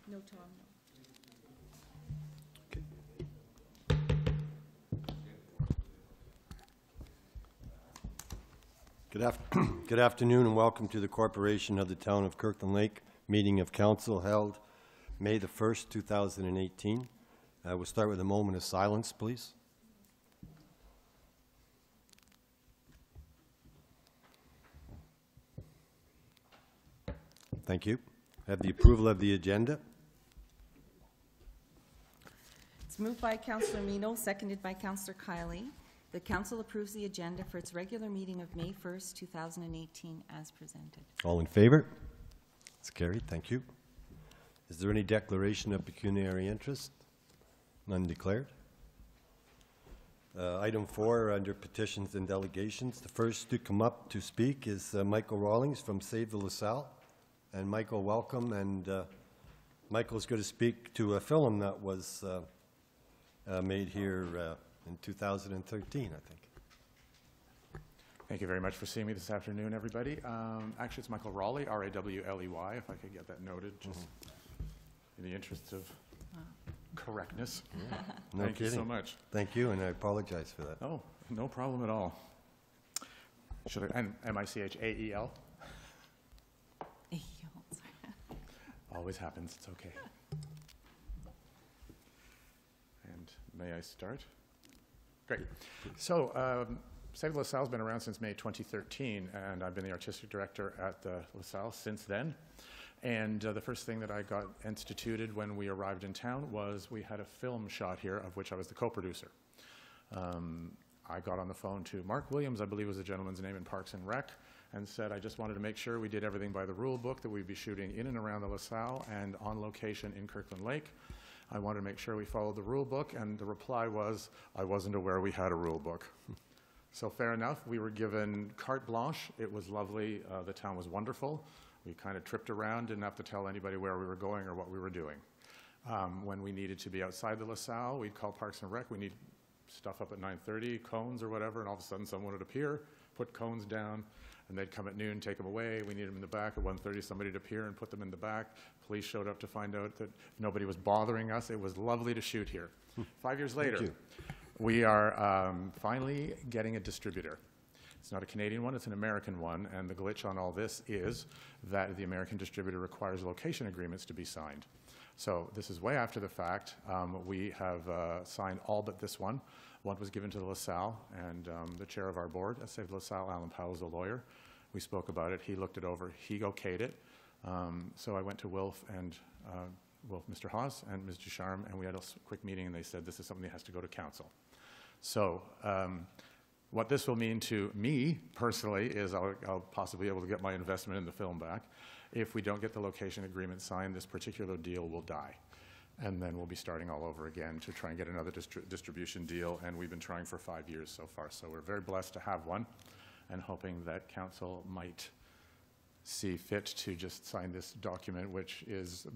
No, Tom, no. Good afternoon and welcome to the Corporation of the Town of Kirkland Lake meeting of council held May the 1st, 2018. We'll start with a moment of silence, please. Thank you. Have the approval of the agenda. It's moved by Councillor Mino, seconded by Councillor Kiley. The council approves the agenda for its regular meeting of May 1st, 2018 as presented. All in favor? It's carried. Thank you. Is there any declaration of pecuniary interest? None declared. Item 4 under petitions and delegations. The first to come up to speak is Michael Rawlings from Save the LaSalle. And Michael, welcome. And Michael's going to speak to a film that was made here in 2013, I think. Thank you very much for seeing me this afternoon, everybody. Actually, it's Michael Rawley, R-A-W-L-E-Y, if I could get that noted, just in the interest of correctness. Yeah. No Thank kidding. you so much. Thank you, and I apologize for that. Oh, no problem at all. Should I, and M-I-C-H-A-E-L? Always happens, it's okay. And may I start? Great. So, Save LaSalle has been around since May 2013, and I've been the artistic director at the LaSalle since then. And the first thing that I got instituted when we arrived in town was we had a film shot here, of which I was the co-producer. I got on the phone to Mark Williams, I believe was the gentleman's name in Parks and Rec, and said I just wanted to make sure we did everything by the rule book, that we'd be shooting in and around the LaSalle and on location in Kirkland Lake. I wanted to make sure we followed the rule book, and the reply was, I wasn't aware we had a rule book. So fair enough, we were given carte blanche. It was lovely, the town was wonderful. We kind of tripped around, didn't have to tell anybody where we were going or what we were doing. When we needed to be outside the LaSalle, we'd call Parks and Rec, we need stuff up at 9:30, cones or whatever, and all of a sudden someone would appear, put cones down, and they'd come at noon, take them away. We needed them in the back. At 1:30, somebody'd appear and put them in the back. Police showed up to find out that nobody was bothering us. It was lovely to shoot here. 5 years later, we are finally getting a distributor. It's not a Canadian one, it's an American one, and the glitch on all this is that the American distributor requires location agreements to be signed. So this is way after the fact. We have signed all but this one. One was given to the LaSalle, and the chair of our board at Save LaSalle, Alan Powell, is a lawyer. We spoke about it. He looked it over. He okayed it. So I went to Wilf and Mr. Haas and Ms. Ducharme, and we had a quick meeting, and they said this is something that has to go to council. So what this will mean to me personally is I'll possibly be able to get my investment in the film back. If we don't get the location agreement signed, this particular deal will die. And then we'll be starting all over again to try and get another distribution deal, and we've been trying for 5 years so far. So we're very blessed to have one, and hoping that council might see fit to just sign this document, which is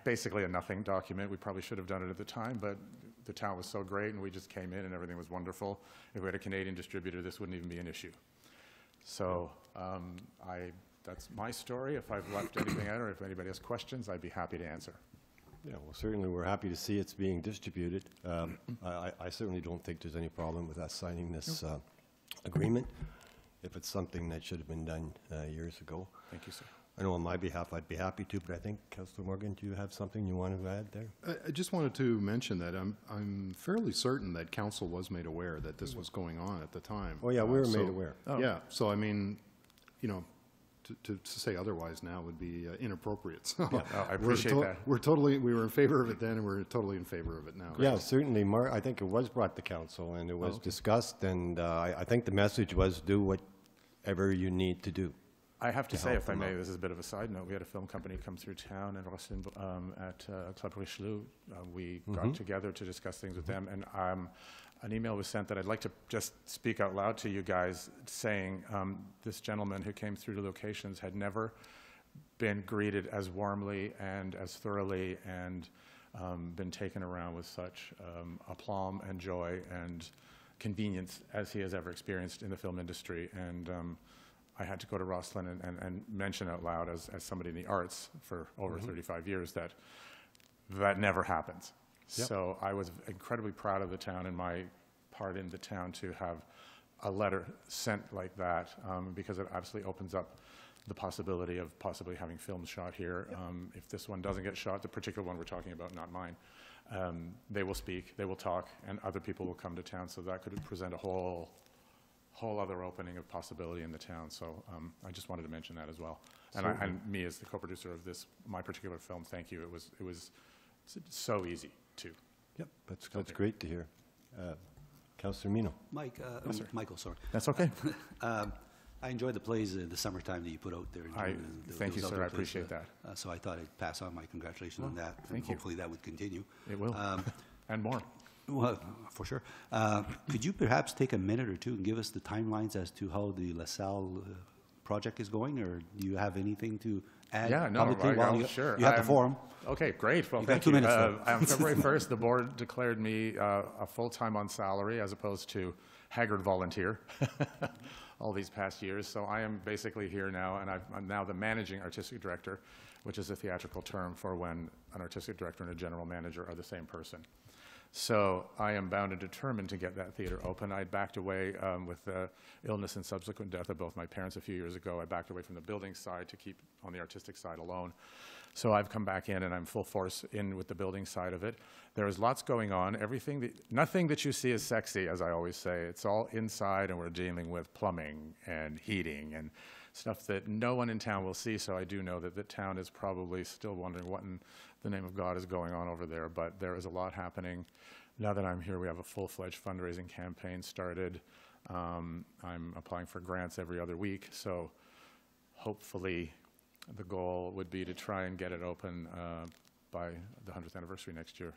basically a nothing document. We probably should have done it at the time, but the town was so great, and we just came in and everything was wonderful. If we had a Canadian distributor, this wouldn't even be an issue. So that's my story. If I've left anything out or if anybody has questions, I'd be happy to answer. Yeah, well, certainly we're happy to see it's being distributed. I certainly don't think there's any problem with us signing this agreement if it's something that should have been done years ago. Thank you, sir. I know on my behalf I'd be happy to, but I think, Councillor Morgan, do you have something you want to add there? I just wanted to mention that I'm fairly certain that council was made aware that this was going on at the time. Oh yeah, we were made aware. Oh. Yeah, so I mean, you know, to say otherwise now would be inappropriate. So Yeah, I appreciate that. We were in favor of it then, and we're totally in favor of it now. Yeah, certainly. I think it was brought to council and it was discussed, and I think the message was do whatever you need to do. I have to say, if I may, this is a bit of a side note. We had a film company come through town and at Club Richelieu. We got together to discuss things with them, and an email was sent that I'd like to just speak out loud to you guys, saying this gentleman who came through the locations had never been greeted as warmly and as thoroughly and been taken around with such aplomb and joy and convenience as he has ever experienced in the film industry. And I had to go to Rosslyn and mention out loud as somebody in the arts for over 35 years that never happens. Yep. So I was incredibly proud of the town and my part in the town to have a letter sent like that, because it absolutely opens up the possibility of possibly having films shot here. Yep. If this one doesn't get shot, the particular one we're talking about, not mine, they will speak, they will talk, and other people will come to town, so that could present a whole other opening of possibility in the town. So I just wanted to mention that as well. And me as the co-producer of this, my particular film, thank you. It was so easy to. Yep, that's great to hear. Councillor Mino. Mike, Yes, sir. Michael, sorry. That's okay. I enjoyed the plays in the summertime that you put out there. in June, and Thank you, those sir. outdoor I plays, appreciate that. So I thought I'd pass on my congratulations on that. thank and you. Hopefully that would continue. It will, and more. Well, for sure. Could you perhaps take a minute or two and give us the timelines as to how the LaSalle project is going, or do you have anything to add? Yeah, no, publicly while sure. You have the forum. Okay, great. Well, You've got thank 2 you. minutes left. On February 1st, the board declared me a full-time on salary as opposed to haggard volunteer all these past years. So I am basically here now, and I'm now the managing artistic director, which is a theatrical term for when an artistic director and a general manager are the same person. So I am bound and determined to get that theater open. I backed away with the illness and subsequent death of both my parents a few years ago. I backed away from the building side to keep on the artistic side alone. So I've come back in and I'm full force in with the building side of it. There is lots going on. Nothing that you see is sexy, as I always say. It's all inside, and we're dealing with plumbing and heating and stuff that no one in town will see. So I do know that the town is probably still wondering what in the name of God is going on over there, but there is a lot happening. Now that I'm here, we have a full-fledged fundraising campaign started. I'm applying for grants every other week, so hopefully the goal would be to try and get it open by the 100th anniversary next year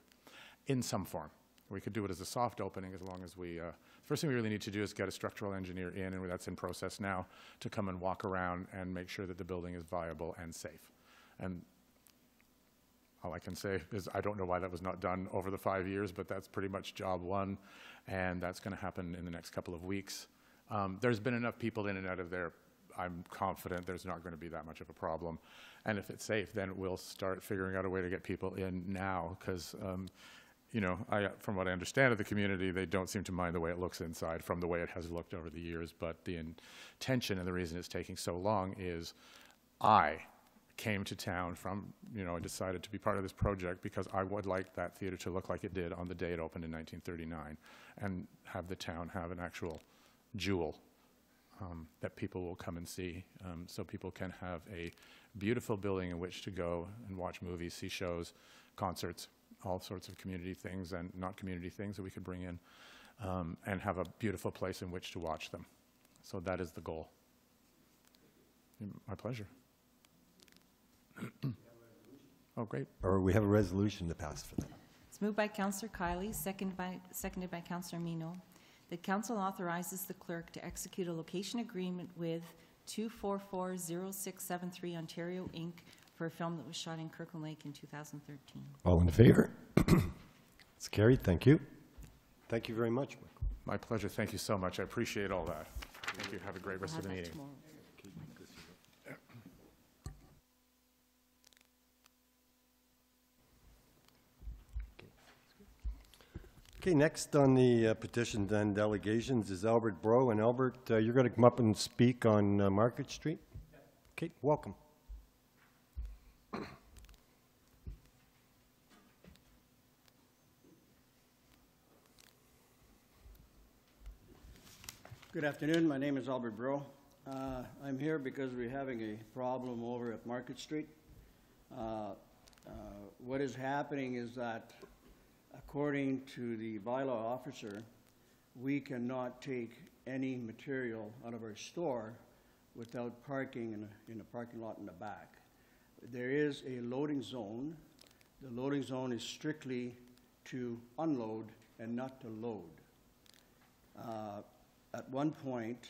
in some form. We could do it as a soft opening as long as we, first thing we really need to do is get a structural engineer in, and that's in process now, to come and walk around and make sure that the building is viable and safe. And all I can say is I don't know why that was not done over the 5 years, but that's pretty much job one, and that's going to happen in the next couple of weeks. There's been enough people in and out of there. I'm confident there's not going to be that much of a problem. And if it's safe, then we'll start figuring out a way to get people in now, because, you know, from what I understand of the community, they don't seem to mind the way it looks inside from the way it has looked over the years. But the intention and the reason it's taking so long is I came to town from, you know, I decided to be part of this project because I would like that theater to look like it did on the day it opened in 1939 and have the town have an actual jewel that people will come and see, so people can have a beautiful building in which to go and watch movies, see shows, concerts, all sorts of community things and not community things that we could bring in, and have a beautiful place in which to watch them. So that is the goal. My pleasure. Oh, great. Or we have a resolution to pass for that. It's moved by Councillor Kiley, seconded by Councillor Mino. The council authorizes the clerk to execute a location agreement with 2440673 Ontario Inc. for a film that was shot in Kirkland Lake in 2013. All in favor? It's carried. Thank you. Thank you very much, Michael. My pleasure. Thank you so much. I appreciate all that. Thank you. Have a great rest of the We'll have meeting. that tomorrow. Okay, next on the petitions and delegations is Albert Bro. And Albert, you're going to come up and speak on Market Street? Okay, welcome. Good afternoon. My name is Albert Bro. I'm here because we're having a problem over at Market Street. What is happening is that, according to the bylaw officer, we cannot take any material out of our store without parking in a parking lot in the back. There is a loading zone. The loading zone is strictly to unload and not to load. At one point,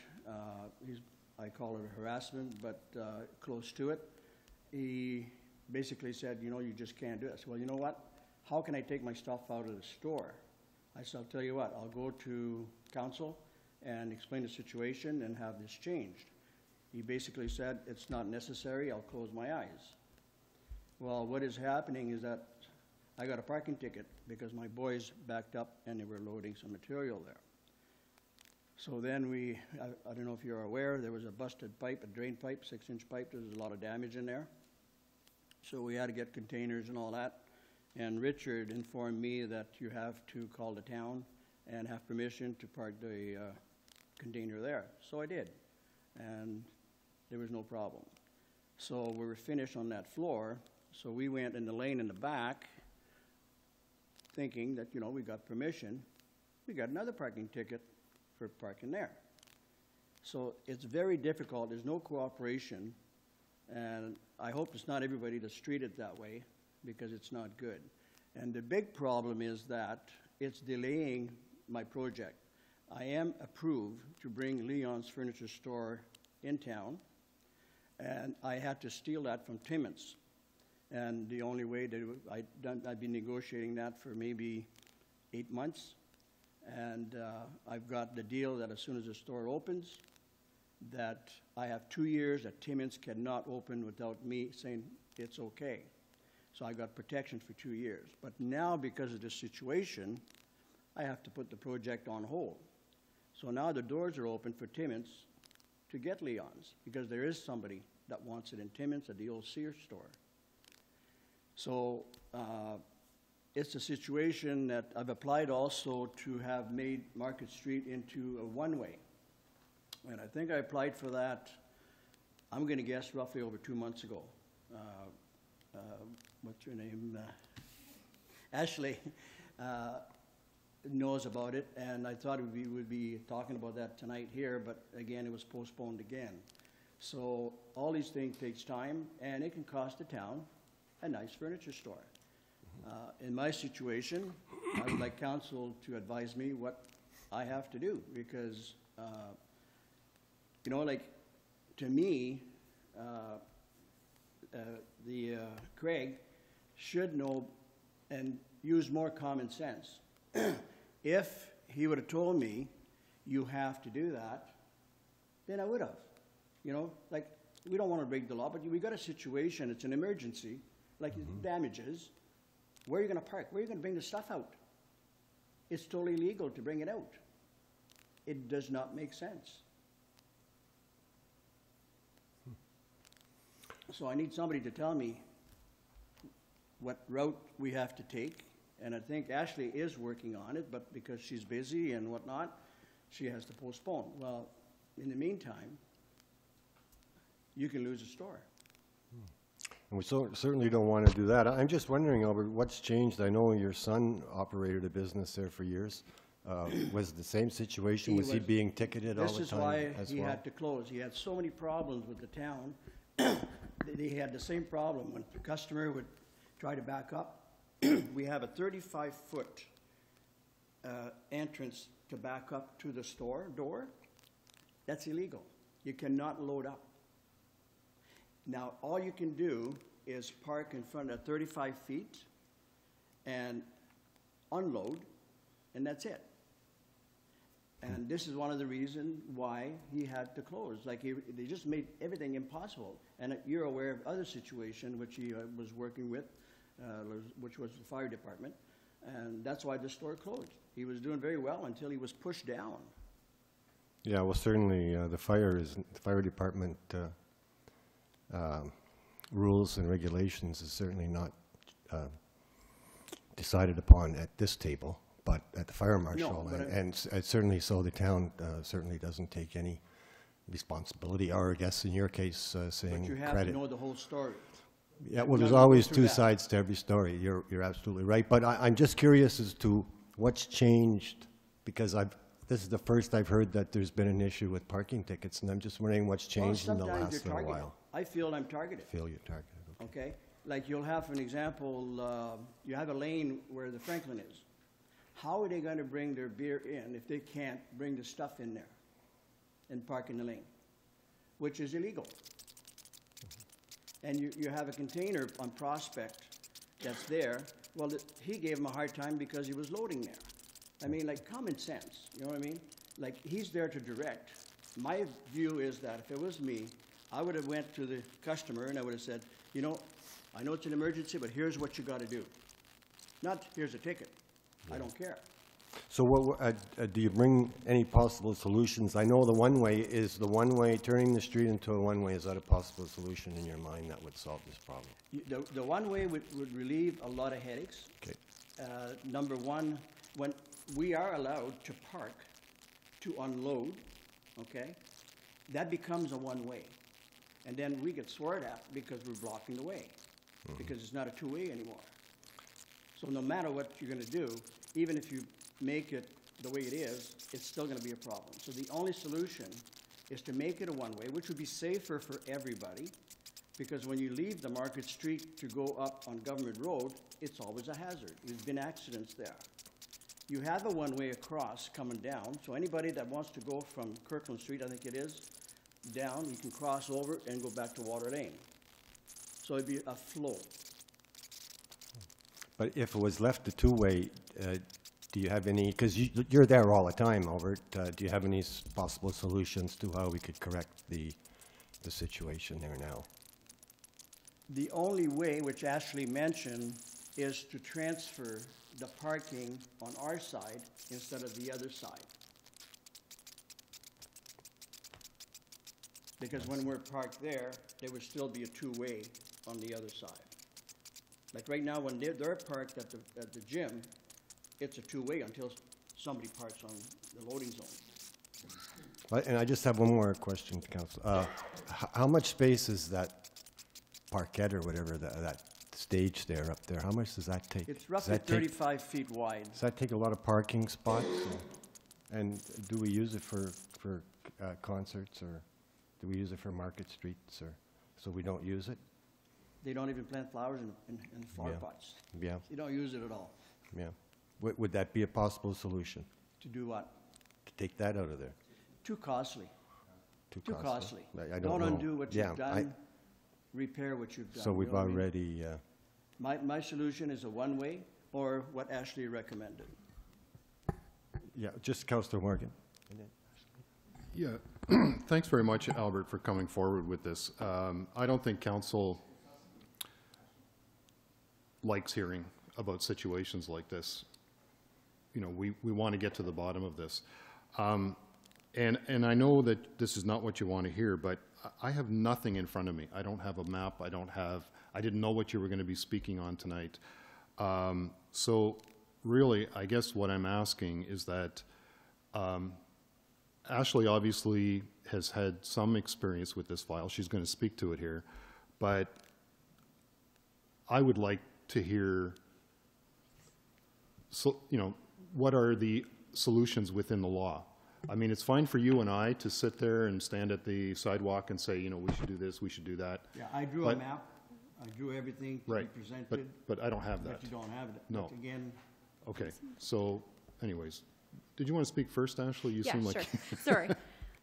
I call it harassment, but close to it, he basically said, you know, you just can't do it. I said, well, you know what? How can I take my stuff out of the store? I said, I'll tell you what, I'll go to council and explain the situation and have this changed. He basically said, it's not necessary, I'll close my eyes. Well, what is happening is that I got a parking ticket because my boys backed up and they were loading some material there. So then I don't know if you're aware, there was a busted pipe, a drain pipe, 6-inch pipe. There was a lot of damage in there. So we had to get containers and all that. And Richard informed me that you have to call the town and have permission to park the container there. So I did, and there was no problem. So we were finished on that floor, so we went in the lane in the back thinking that, you know, we got permission. We got another parking ticket for parking there. So it's very difficult. There's no cooperation, and I hope it's not everybody that's treated that way, because it's not good. And the big problem is that it's delaying my project. I am approved to bring Leon's Furniture Store in town, and I had to steal that from Timmins. And the only way that I've been negotiating that for maybe 8 months, and I've got the deal that as soon as the store opens, that I have 2 years that Timmins cannot open without me saying it's okay. So I got protection for 2 years. But now, because of this situation, I have to put the project on hold. So now the doors are open for Timmins to get Leon's, because there is somebody that wants it in Timmins at the old Sears store. So it's a situation that I've applied also to have made Market Street into a one-way. And I think I applied for that, I'm going to guess, roughly over 2 months ago. What's her name? Ashley knows about it, and I thought we would be talking about that tonight here, but again, it was postponed again. So all these things takes time, and it can cost the town a nice furniture store. In my situation, I would like council to advise me what I have to do, because you know, like, to me, Craig should know and use more common sense. If he would have told me, you have to do that, then I would have. You know, like, we don't want to break the law, but we got a situation, it's an emergency, like damages. Where are you going to park? Where are you going to bring the stuff out? It's totally legal to bring it out. It does not make sense. So I need somebody to tell me what route we have to take, and I think Ashley is working on it, but because she's busy and whatnot, she has to postpone. Well, in the meantime, you can lose a store. And we certainly don't want to do that. I'm just wondering, Albert, what's changed? I know your son operated a business there for years. Was it the same situation? Was he being ticketed all the time This is why as he well? had to close. He had so many problems with the town. He had the same problem when the customer would try to back up. We have a 35-foot entrance to back up to the store door. That's illegal. You cannot load up. Now, all you can do is park in front of 35 feet and unload, and that's it. And this is one of the reasons why he had to close. Like, they just made everything impossible. And you're aware of other situation which he was working with, which was the fire department, and that's why the store closed. He was doing very well until he was pushed down. Yeah, well, certainly the fire department rules and regulations is certainly not decided upon at this table, but at the fire marshal. No, and certainly so the town certainly doesn't take any responsibility, or I guess in your case saying But you have credit. to know the whole story. Yeah, well, there's None of always us do two that. sides to every story. You're absolutely right. But I'm just curious as to what's changed, because this is the first I've heard that there's been an issue with parking tickets, and I'm just wondering what's changed in the Sometimes last you're little targeted. while. I feel I'm targeted. Feel you're targeted. Okay. Okay? Like, you'll have, for an example, you have a lane where the Franklin is. How are they going to bring their beer in if they can't bring the stuff in there and park in the lane, which is illegal? And you have a container on Prospect that's there. Well, he gave him a hard time because he was loading there. I mean, like, common sense, you know what I mean? Like, he's there to direct. My view is that if it was me, I would have went to the customer and I would have said, you know, I know it's an emergency, but here's what you got to do. Not, here's a ticket. I don't care. So do you bring any possible solutions? I know the one-way is the one-way, turning the street into a one-way. Is that a possible solution in your mind that would solve this problem? The one-way would relieve a lot of headaches. Okay. Number one, when we are allowed to park to unload, okay, that becomes a one-way. And then we get sworn at because we're blocking the way, because it's not a two-way anymore. So no matter what you're going to do, even if you make it the way it is, it's still going to be a problem. So the only solution is to make it a one-way, which would be safer for everybody, because when you leave the Market Street to go up on Government Road, it's always a hazard. There's been accidents there. You have a one-way across coming down, so anybody that wants to go from Kirkland Street, I think it is, down, you can cross over and go back to Water Lane. So it'd be a flow. But if it was left a two-way, do you have any, because you're there all the time, Albert, do you have any possible solutions to how we could correct the situation there now? The only way, which Ashley mentioned, is to transfer the parking on our side instead of the other side. Because when we're parked there would still be a two-way on the other side. Like right now, when they're parked at the gym, it's a two-way until somebody parks on the loading zone. And I just have one more question, Council. How much space is that parkette or whatever, that stage there up there? How much does that take? It's roughly 35 feet wide. Does that take a lot of parking spots? And do we use it for concerts, or do we use it for market streets, or so we don't use it? They don't even plant flowers in flower Yeah. pots. Yeah, You don't use it at all. yeah. Would that be a possible solution, To do what? to take that out of there? Too costly. Too costly. I Don't know. undo what Yeah, you've done, repair what you've done. So you we've know what I mean? already, My solution is a one-way, or what Ashley recommended. yeah, just Councillor Morgan. Yeah, thanks very much, Albert, for coming forward with this. I don't think council likes hearing about situations like this. You know, we want to get to the bottom of this. And I know that this is not what you want to hear, but I have nothing in front of me. I don't have a map. I didn't know what you were going to be speaking on tonight. So really, I guess what I'm asking is that Ashley obviously has had some experience with this file. She's going to speak to it here. But I would like to hear, so, you know, what are the solutions within the law? I mean, it's fine for you and I to sit there and stand at the sidewalk and say, you know, we should do this, we should do that. Yeah, I drew a But- map. I drew everything to be Right, presented, but I don't have that. but you don't have it. No. But again, Okay, so anyways, did you want to speak first, Ashley? You Yeah, seem like sure. Sorry.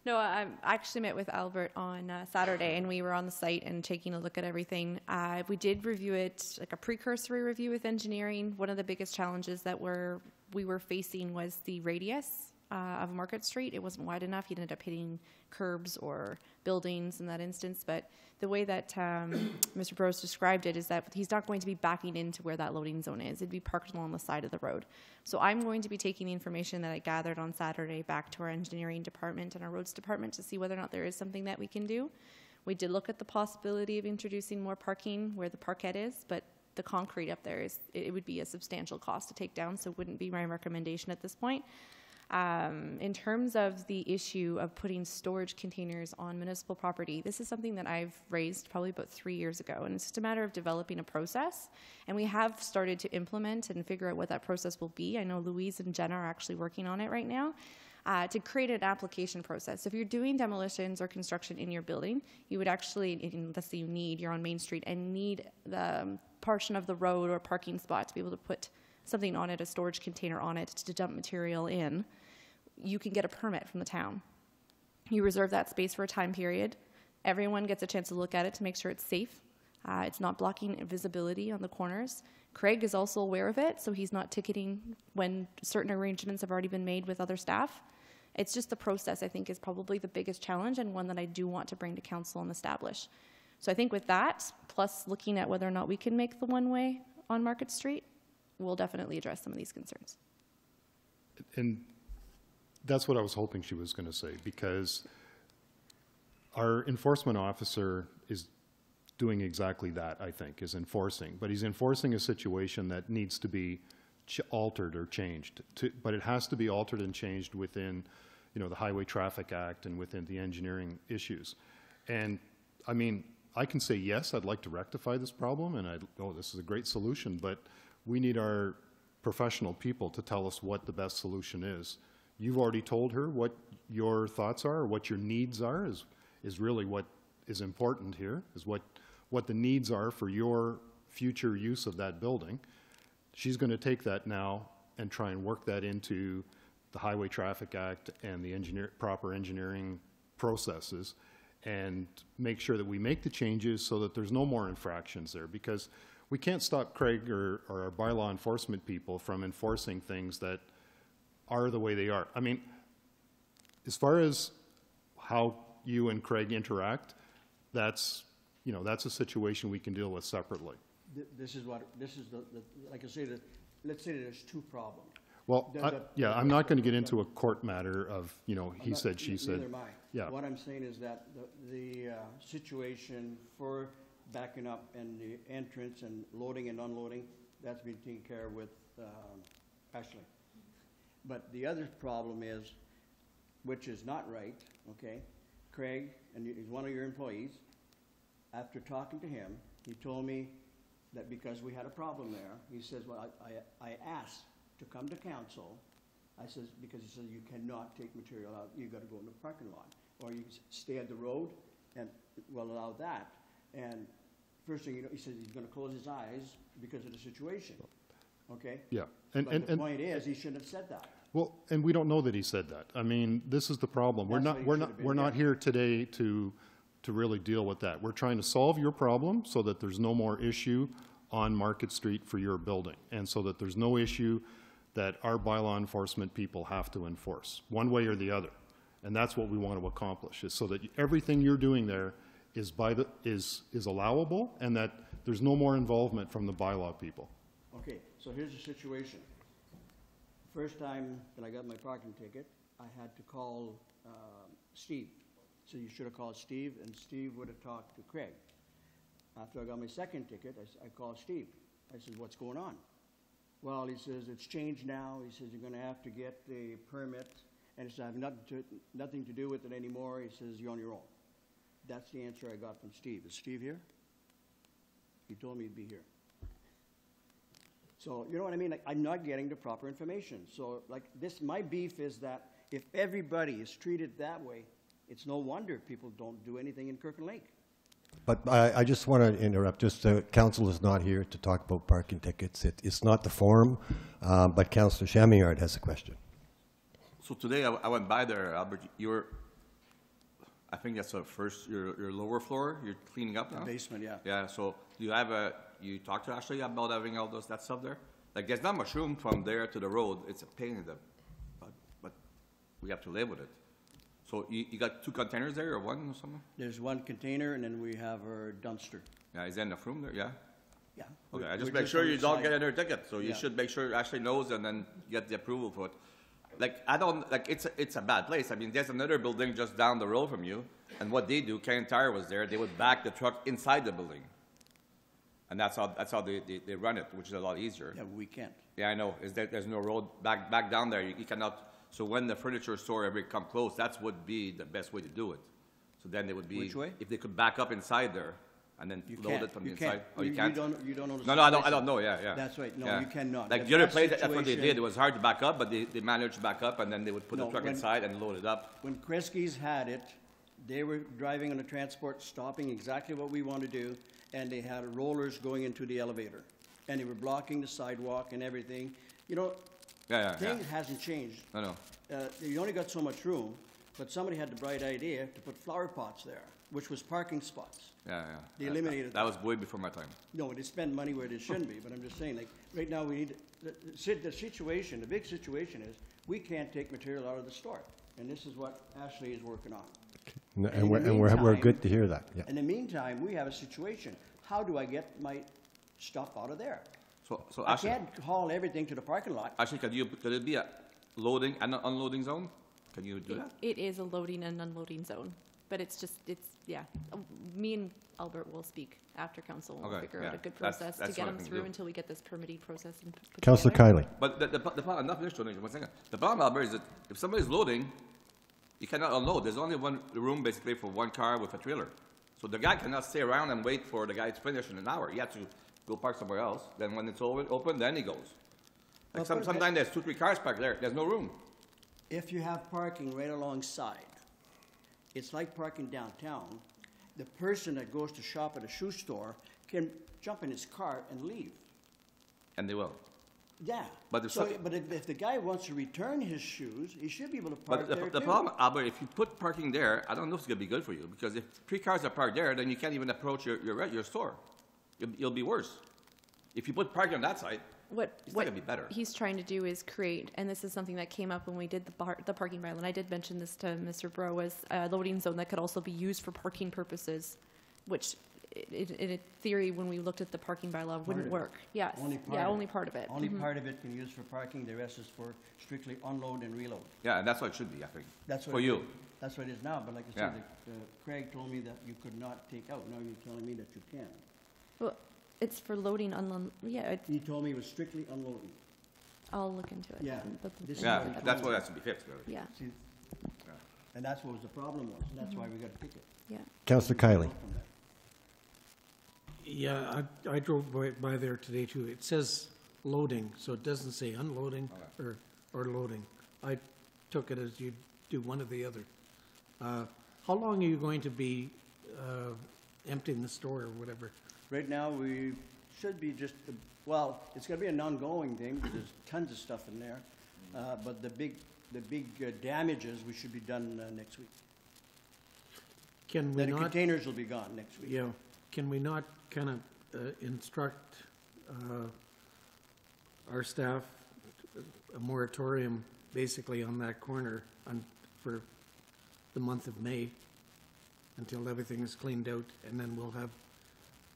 No, I actually met with Albert on Saturday, and we were on the site and taking a look at everything. We did review it, like a precursory review with engineering. One of the biggest challenges that we were facing was the radius of Market Street. It wasn't wide enough. He ended up hitting curbs or buildings in that instance. But the way that Mr. Burrows described it is that he's not going to be backing into where that loading zone is. It'd be parked along the side of the road. So I'm going to be taking the information that I gathered on Saturday back to our engineering department and our roads department to see whether or not there is something that we can do. We did look at the possibility of introducing more parking where the parkette is, but the concrete up there it would be a substantial cost to take down, so it wouldn't be my recommendation at this point. In terms of the issue of putting storage containers on municipal property, this is something that I've raised probably about 3 years ago, and it's just a matter of developing a process, and we have started to implement and figure out what that process will be. I know Louise and Jenna are actually working on it right now to create an application process. So if you're doing demolitions or construction in your building, you would actually, let's say you're on Main Street and need the portion of the road or parking spot to be able to put something on it, a storage container on it to dump material in, you can get a permit from the town. You reserve that space for a time period. Everyone gets a chance to look at it to make sure it's safe. It's not blocking visibility on the corners. Craig is also aware of it, so he's not ticketing when certain arrangements have already been made with other staff. It's just the process, I think, is probably the biggest challenge and one that I do want to bring to council and establish. So I think with that, plus looking at whether or not we can make the one-way on Market Street, we'll definitely address some of these concerns. And that's what I was hoping she was going to say, because our enforcement officer is doing exactly that, I think, is enforcing. But he's enforcing a situation that needs to be altered or changed. But it has to be altered and changed within, you know, the Highway Traffic Act and within the engineering issues. And, I mean, I can say, yes, I'd like to rectify this problem, and this is a great solution, but we need our professional people to tell us what the best solution is. You've already told her what your thoughts are, what your needs are, is really what is important here, is what the needs are for your future use of that building. She's going to take that now and try and work that into the Highway Traffic Act and the proper engineering processes, and make sure that we make the changes so that there's no more infractions there, because we can't stop Craig or our bylaw enforcement people from enforcing things that are the way they are. I mean, as far as how you and Craig interact, that's a situation we can deal with separately. This is like I say, let's say that there's two problems. Well, I'm not going to get into a court matter of, he said, she said. Neither am I. Yeah. What I'm saying is that the situation for backing up and the entrance and loading and unloading, that's been taken care of with Ashley. But the other problem is, which is not right, okay, Craig, and he's one of your employees, after talking to him, he told me that because we had a problem there, he says, well, I asked to come to council. I says, because he says you cannot take material out, you got to go in the parking lot, or you stay at the road, and we'll allow that. And first thing you know, he says he's going to close his eyes because of the situation. Okay. Yeah. But the point is, he shouldn't have said that. Well, and we don't know that he said that. I mean, this is the problem. We're not here today to really deal with that. We're trying to solve your problem so that there's no more issue on Market Street for your building, and so that there's no issue that our bylaw enforcement people have to enforce, one way or the other. And that's what we want to accomplish, is so that everything you're doing there is allowable, and that there's no more involvement from the bylaw people. Okay, so here's the situation. First time that I got my parking ticket, I had to call Steve. So you should have called Steve, and Steve would have talked to Craig. After I got my second ticket, I called Steve. I said, what's going on? Well, he says, it's changed now. He says, you're going to have to get the permit. And he said, I have nothing to do with it anymore. He says, you're on your own. That's the answer I got from Steve. Is Steve here? He told me he'd be here. So, you know what I mean? Like, I'm not getting the proper information. So, like, my beef is that if everybody is treated that way, it's no wonder people don't do anything in Kirkland Lake. But I just want to interrupt. Just council is not here to talk about parking tickets. It's not the forum, but Councillor Chamillard has a question. So today I went by there, Albert. I think that's your lower floor. You're cleaning up now. The basement, yeah. Yeah. So do you have you talked to Ashley about having all that stuff there? Like, there's not much room from there to the road. It's a pain in the, but we have to live with it. So you got 2 containers there, or one or something? There's one container, and then we have our dumpster. Yeah, is there enough room there? Yeah. Yeah. Okay, I just we're make sure on you the don't side. get another ticket. So you Yeah. should make sure Ashley knows and then get the approval for it. Like, it's a bad place. I mean, there's another building just down the road from you, and what they do, Canadian Tire was there, they would back the truck inside the building. And that's how they run it, which is a lot easier. Yeah, we can't. Yeah, I know. There's no road back down there. You cannot. So when the furniture store ever come close, that would be the best way to do it. So then they would be. Which way? If they could back up inside there and then You load can't. it from You the inside. can't. Oh, you can't? You don't know the No, I situation. don't know. Yeah. That's right. No, Yeah. you cannot. Like If the other that place, that's what they situation- did. It was hard to back up, but they managed to back up, and then they would put the No, truck when- inside and load it up. When Kresge's had it, they were driving on the transport, stopping exactly what we want to do, and they had rollers going into the elevator. And they were blocking the sidewalk and everything. You know, Yeah. things hasn't changed. No. You only got so much room, but somebody had the bright idea to put flower pots there, which was parking spots. Yeah. They eliminated That was way before my time. No, they spend money where they shouldn't be, but I'm just saying, like, right now, we need, the big situation is, we can't take material out of the store. and this is what Ashley is working on. And we're good to hear that, yeah. In the meantime, we have a situation. How do I get my stuff out of there? So I Ashley, can't haul everything to the parking lot. Ashley, could it be a loading and unloading zone? Can you do that? It is a loading and unloading zone, but yeah. Me and Albert will speak after council. We'll Okay, figure out yeah. a good That's- process that's to get what I them can through do. until we get this permitting process and put Councillor together. Kylie. But the problem, not finished, Tony, 1 second. The problem, Albert, is that if somebody's loading, you cannot unload. There's only one room basically for one car with a trailer. So the guy cannot stay around and wait for the guy to finish in an hour. He has to go park somewhere else. Then when it's open, then he goes. Like Well, sometimes there's 2, 3 cars parked there. There's no room. If you have parking right alongside, it's like parking downtown. The person that goes to shop at a shoe store can jump in his car and leave. And they will. Yeah. But if So, some- but if the guy wants to return his shoes, he should be able to But park there too. the problem, Albert, if you put parking there, I don't know if it's going to be good for you. Because if 3 cars are parked there, then you can't even approach your store. You'll be worse. If you put parking on that side, What It's not gonna be better. he's trying to do is create, and this is something that came up when we did the parking bylaw, and I did mention this to Mr. Bro, was a loading zone that could also be used for parking purposes, which in theory, when we looked at the parking bylaw, wouldn't of it. work. Yes, Only part yeah, of it. only part of it. Only part of it can use for parking, the rest is for strictly unload and reload. yeah, and that's what it should be, I think. That's what For it you. is. That's what it is now, but like I Yeah. said, Craig told me that you could not take out. Now you're telling me that you can. Well, it's for loading, unload, yeah, He told me it was strictly unloading. I'll look into it. Yeah. But- This is Yeah, what he told that's me. what has to be fixed, really. Yeah, See, and that's what was the problem was, and that's why we got to pick it. yeah. Councillor Kylie. Yeah, I drove by there today too. It says loading, so it doesn't say unloading or loading. I took it as you do one or the other. How long are you going to be emptying the store or whatever? Right now, we should be just, well, it's gonna be an ongoing thing, because there's tons of stuff in there. But the big damages, we should be done next week. Can we The not, containers will be gone next week. yeah, can we not kind of instruct our staff a moratorium basically on that corner for the month of May until everything is cleaned out, and then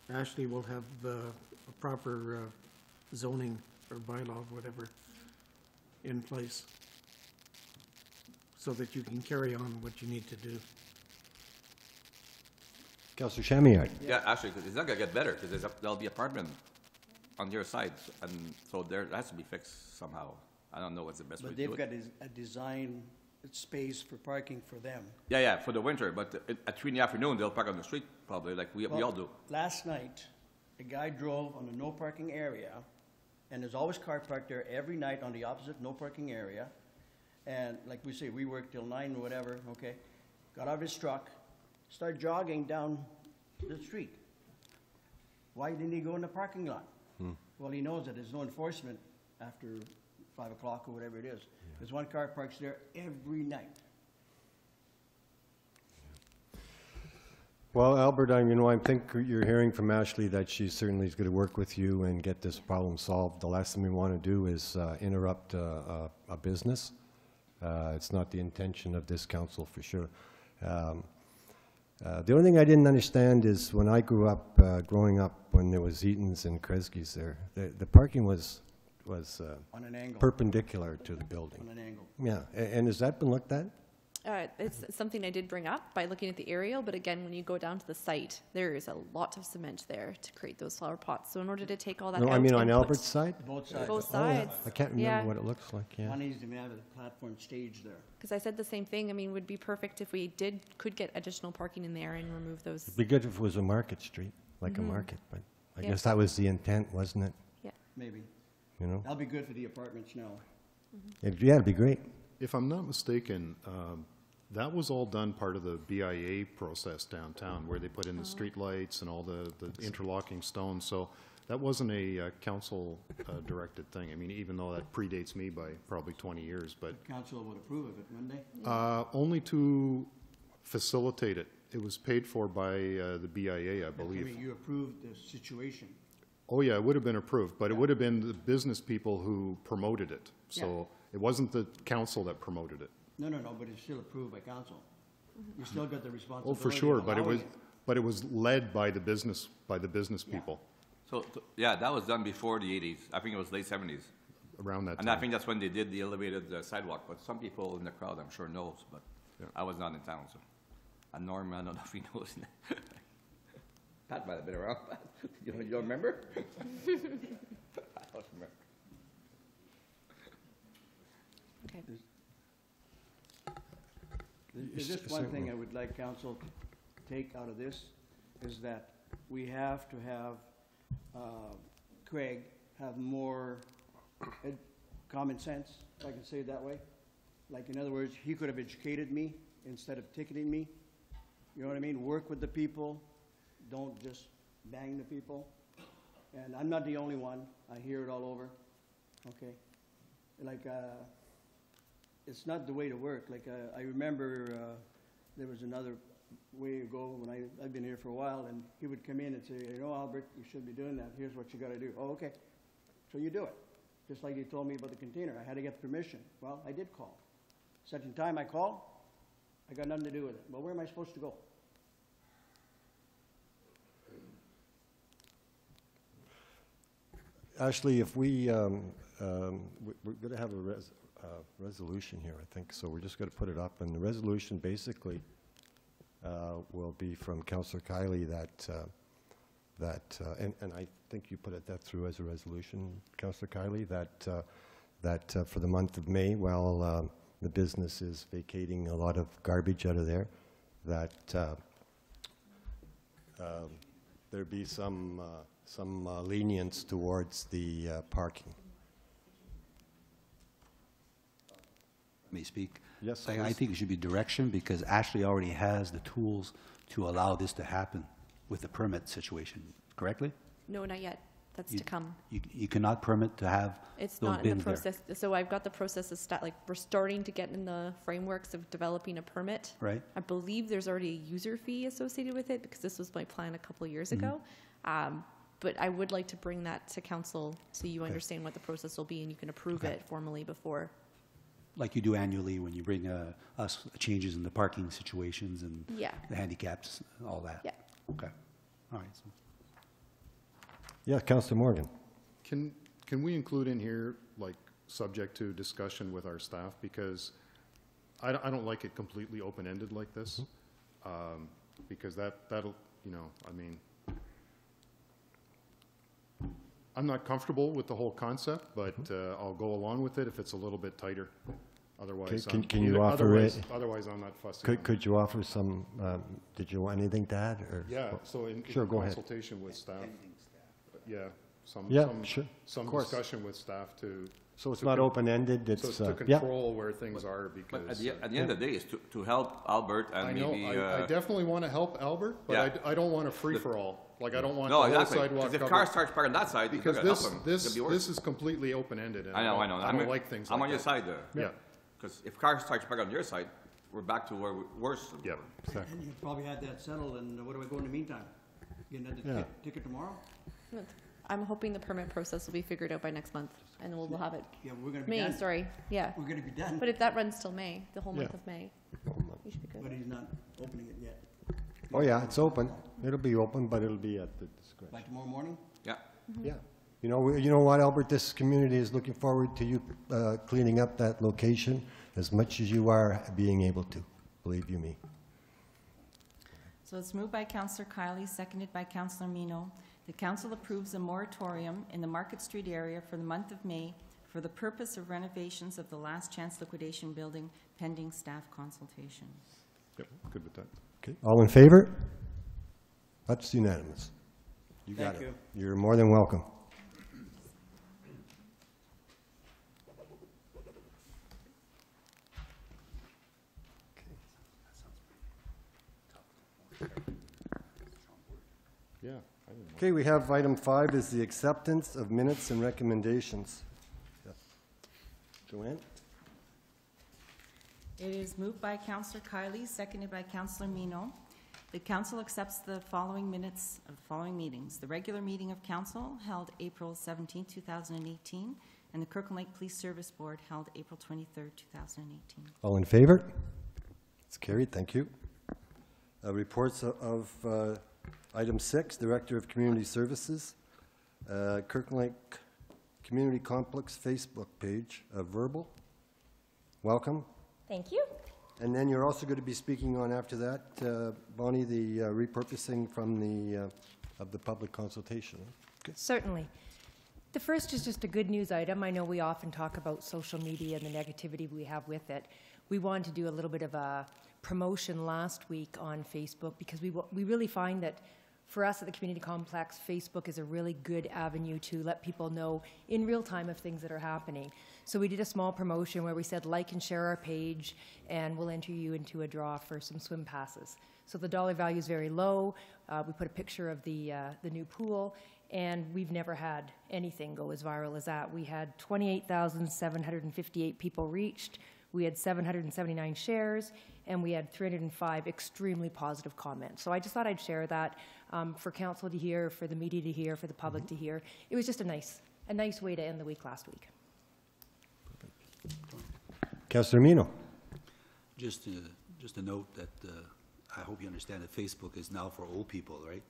Ashley will have a proper zoning or bylaw, whatever, in place so that you can carry on what you need to do. Councillor Shamiak. Yeah, actually, 'cause it's not gonna get better, because there'll be apartment on your side, and so that has to be fixed somehow. I don't know what's the best way But to do they've it. got a design space for parking for them. Yeah, for the winter, but at 3 in the afternoon, they'll park on the street, probably, like we all do. Last night, a guy drove on the no parking area, and there's always car parked there every night on the opposite no parking area. And like we say, we work till 9 or whatever, okay? Got out of his truck, started jogging down the street. Why didn't he go in the parking lot? Well, he knows that there's no enforcement after 5 o'clock or whatever it is. There's one car parks there every night. Well, Albert, I think you're hearing from Ashley that she certainly is going to work with you and get this problem solved. The last thing we want to do is interrupt a business. It's not the intention of this council, for sure. The only thing I didn't understand is when I grew up, growing up, when there was Eaton's and Kresge's there, the parking was On an angle. perpendicular to the building. On an angle. Yeah, and has that been looked at? It's something I did bring up by looking at the aerial, but again, when you go down to the site, there is a lot of cement there to create those flower pots. So in order to take all that No, out I mean on and put Albert's side? Both sides. both Oh, yeah. sides, I can't Yeah. remember what it looks like, yeah. One needs to have a platform stage there. because I said the same thing. I mean, would be perfect if we could get additional parking in there and remove those. It'd be good if it was a market street, like a market, but I Yeah. guess that was the intent, wasn't it? Yeah. Maybe. You know? That'll be good for the apartments now. Yeah, it'd be great. If I'm not mistaken, that was all done part of the BIA process downtown, where they put in the streetlights and all the interlocking stones. So that wasn't a council-directed thing. I mean, even though that predates me by probably 20 years, but Council would approve of it, wouldn't they? only to facilitate it. It was paid for by the BIA, I I believe. mean, you approved the situation. Oh, yeah, it would have been approved, but it would have been the business people who promoted it. So it wasn't the council that promoted it. No, but it's still approved by council. You still got the Oh, responsibility. for sure, of but allowing it was led by the business people So, yeah, that was done before the 80s. I think it was late 70s. around that And I time. think that's when they did the elevated sidewalk, but some people in the crowd, I'm sure knows, but Yeah. I was not in town, so. And Norm, I don't know if he knows. Pat might have been around. You don't remember? I don't remember. Okay. There's just one thing I would like council to take out of this, is that we have to have Craig have more common sense, if I can say it that way. Like, in other words, he could have educated me instead of ticketing me. You know what I mean? Work with the people, don't just bang the people. And I'm not the only one, I hear it all over, okay? Like, it's not the way to work. Like, I remember there was another way ago when I've been here for a while, and he would come in and say, you know, Albert, you shouldn't be doing that. Here's what you got to do. Oh, okay. So you do it. Just like he told me about the container. I had to get permission. Well, I did call. Second time I called, I got nothing to do with it. Well, where am I supposed to go? Ashley, if we're going to have a resolution here, I think, so we're just going to put it up. And the resolution basically will be from Councillor Kiley and I think you put that through as a resolution, Councillor Kiley, that for the month of May, while the business is vacating a lot of garbage out of there, that there be some lenience towards the parking. May speak? Yes, I please. think it should be direction, because Ashley already has the tools to allow this to happen with the permit situation, correctly? No, not yet. That's You- to come. You cannot permit to have It's those not in the bins there. process. So I've got the process of like, we're starting to get in the frameworks of developing a permit. Right. I believe there's already a user fee associated with it, because this was my plan a couple of years ago. But I would like to bring that to council so you understand what the process will be and you can approve it formally before. Like you do annually when you bring us changes in the parking situations and Yeah. the handicaps, all that? Yeah. Okay, all right. So Yeah, Councillor Morgan. Can we include in here, like, subject to discussion with our staff? Because I don't like it completely open-ended like this, because that'll, you know, I mean, I'm not comfortable with the whole concept, but I'll go along with it if it's a little bit tighter. Otherwise, Okay, can you offer it? Otherwise, I'm not fussy. on it. Could you offer some, did you want anything to add? Or Yeah, so in Sure, go ahead. consultation with staff, yeah, Yeah, sure, some of course. discussion with staff to, So it's not open-ended, so it's, to yeah. control where things are, But because. at the end of the day, it's to help Albert I and know, maybe. I definitely want to help Albert, but Yeah. I don't want a free-for-all. Like, I don't want the No, whole exactly. sidewalk Because if covered. cars start parking on that side, you're Because gonna help this, them. this, It'll be worse. this is completely open-ended, and I know. I don't like things like I'm that. on your side there. Yeah, Because if cars start parking on your side, we're back to where worse. yeah. And you probably had that settled, and what do I go in the meantime? Get another Yeah. ticket tomorrow? I'm hoping the permit process will be figured out by next month and we'll have it. Yeah, we're gonna be May, done. sorry. Yeah. We're gonna be done, But if that runs till May, the whole month Yeah. of May, we should be but good. he's not opening it yet. Oh, yeah, it's open. It'll be open, but it'll be at the discretion. By tomorrow morning? Yeah. Yeah. You know what, Albert, this community is looking forward to you cleaning up that location as much as you are being able to, believe you me. So it's moved by Councillor Kiley, seconded by Councillor Mino. The council approves a moratorium in the Market Street area for the month of May for the purpose of renovations of the Last Chance Liquidation Building pending staff consultation. Yep, good with that. Okay, all in favor? That's unanimous. You got Thank it. you. You're more than welcome. Yeah. I didn't know. Okay, we have item 5 is the acceptance of minutes and recommendations. Yeah. Joanne? It is moved by Councillor Kiley, seconded by Councillor Mino. The council accepts the following minutes of the following meetings. The regular meeting of council held April 17, 2018, and the Kirkland Lake Police Service Board held April 23rd, 2018. All in favor? It's carried, thank you. Reports of item 6, Director of Community Services, Kirkland Lake Community Complex Facebook page, verbal. Welcome. Thank you. And then you're also going to be speaking on after that, Bonnie, the repurposing from the of the public consultation. Good. Certainly. The first is just a good news item. I know we often talk about social media and the negativity we have with it. We wanted to do a little bit of a promotion last week on Facebook because we really find that for us at the community complex, Facebook is a really good avenue to let people know in real time of things that are happening. So we did a small promotion where we said like and share our page and we'll enter you into a draw for some swim passes. So the dollar value is very low. We put a picture of the new pool, and we've never had anything go as viral as that. We had 28,758 people reached. We had 779 shares, and we had 305 extremely positive comments. So I just thought I'd share that for council to hear, for the media to hear, for the public to hear. It was just a nice way to end the week last week. Councillor Mino. Just a note that I hope you understand that Facebook is now for old people, right?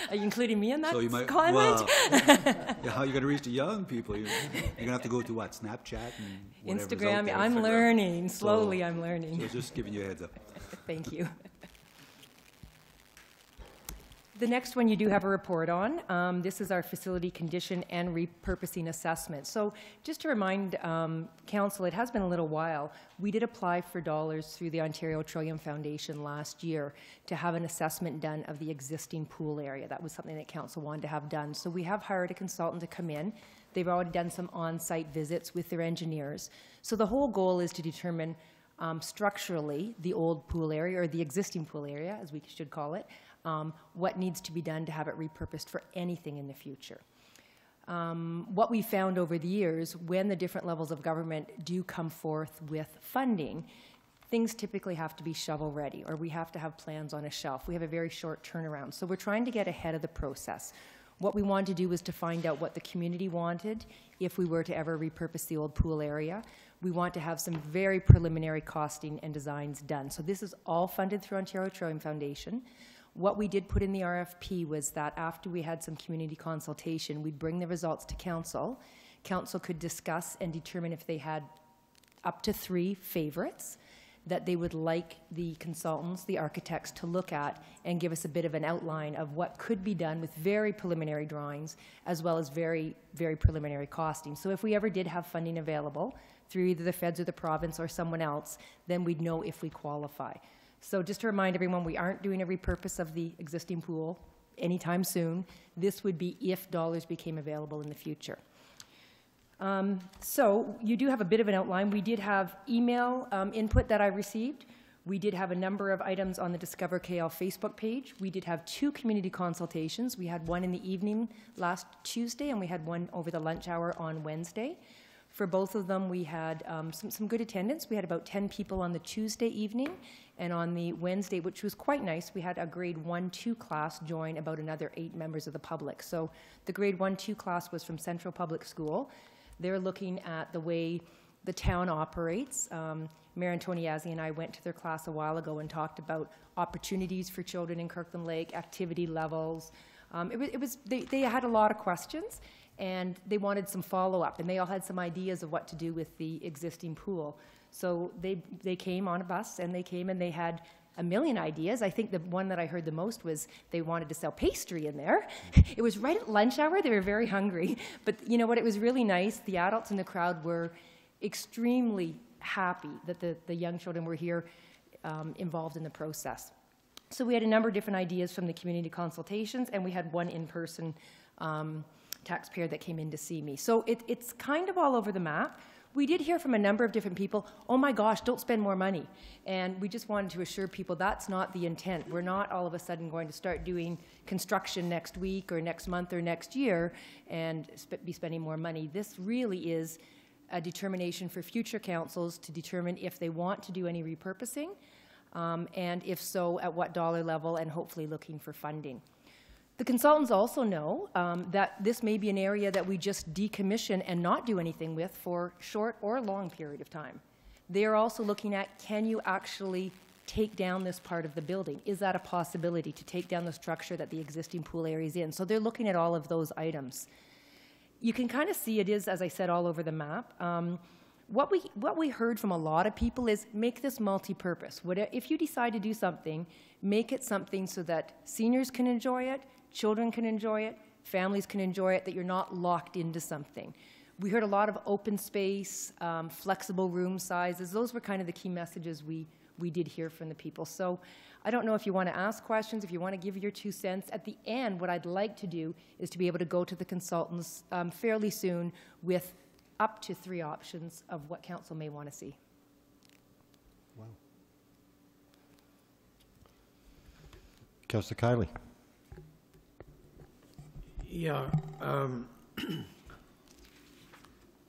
Are you including me in that So you might, comment? well, yeah, how are you going to reach the young people? You're going to have to go to what, Snapchat and whatever's out Instagram. there. I'm Instagram. learning. Slowly, So- I'm learning. So just giving you a heads up. Thank you. The next one you do have a report on. This is our facility condition and repurposing assessment. So just to remind Council, it has been a little while. We did apply for dollars through the Ontario Trillium Foundation last year to have an assessment done of the existing pool area. That was something that Council wanted to have done. So we have hired a consultant to come in. They've already done some on-site visits with their engineers. So the whole goal is to determine structurally the old pool area, or the existing pool area, as we should call it, what needs to be done to have it repurposed for anything in the future. What we found over the years, when the different levels of government do come forth with funding, things typically have to be shovel-ready, or we have to have plans on a shelf. We have a very short turnaround. So we're trying to get ahead of the process. What we wanted to do was to find out what the community wanted if we were to ever repurpose the old pool area. We want to have some very preliminary costing and designs done. So this is all funded through Ontario Trillium Foundation. What we did put in the RFP was that after we had some community consultation, we'd bring the results to council. Council could discuss and determine if they had up to 3 favorites that they would like the consultants, the architects, to look at and give us a bit of an outline of what could be done with very preliminary drawings, as well as very, very preliminary costing. So if we ever did have funding available through either the feds or the province or someone else, then we'd know if we qualify. So just to remind everyone, we aren't doing a repurpose of the existing pool anytime soon. This would be if dollars became available in the future. So you do have a bit of an outline. We did have email input that I received. We did have a number of items on the Discover KL Facebook page. We did have 2 community consultations. We had one in the evening last Tuesday, and we had one over the lunch hour on Wednesday. For both of them, we had some good attendance. We had about 10 people on the Tuesday evening, and on the Wednesday, which was quite nice, we had a grade 1-2 class join about another 8 members of the public. So the grade 1-2 class was from Central Public School. They're looking at the way the town operates. Mayor Antoniazzi and I went to their class a while ago and talked about opportunities for children in Kirkland Lake, activity levels. They had a lot of questions, and they wanted some follow-up, and they all had some ideas of what to do with the existing pool. So they came on a bus, and they had a million ideas. I think the one that I heard the most was they wanted to sell pastry in there. It was right at lunch hour. They were very hungry. But you know what? It was really nice. The adults in the crowd were extremely happy that the young children were here involved in the process. So we had a number of different ideas from the community consultations, and we had one in-person taxpayer that came in to see me. So it's kind of all over the map. We did hear from a number of different people, oh my gosh, don't spend more money. And we just wanted to assure people that's not the intent. We're not all of a sudden going to start doing construction next week or next month or next year and be spending more money. This really is a determination for future councils to determine if they want to do any repurposing, and if so, at what dollar level, and hopefully looking for funding. The consultants also know that this may be an area that we just decommission and not do anything with for short or long period of time. They are also looking at, can you actually take down this part of the building? Is that a possibility to take down the structure that the existing pool area is in? So they're looking at all of those items. You can kind of see it is, as I said, all over the map. What we heard from a lot of people is make this multi-purpose. If you decide to do something, make it something so that seniors can enjoy it, children can enjoy it, families can enjoy it, that you're not locked into something. We heard a lot of open space, flexible room sizes. Those were kind of the key messages we did hear from the people. So I don't know if you want to ask questions, if you want to give your 2 cents. At the end, what I'd like to do is to be able to go to the consultants fairly soon with up to 3 options of what council may want to see. Wow. Councillor Kiley. Yeah,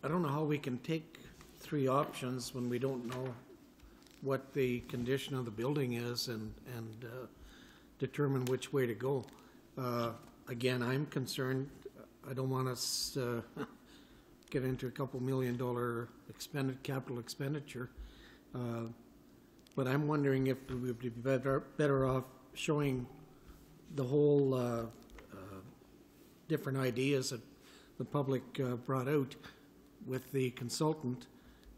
I don't know how we can take 3 options when we don't know what the condition of the building is and determine which way to go. Again, I'm concerned, I don't want us get into a $2 million capital expenditure, but I'm wondering if we would be better off showing the whole different ideas that the public brought out with the consultant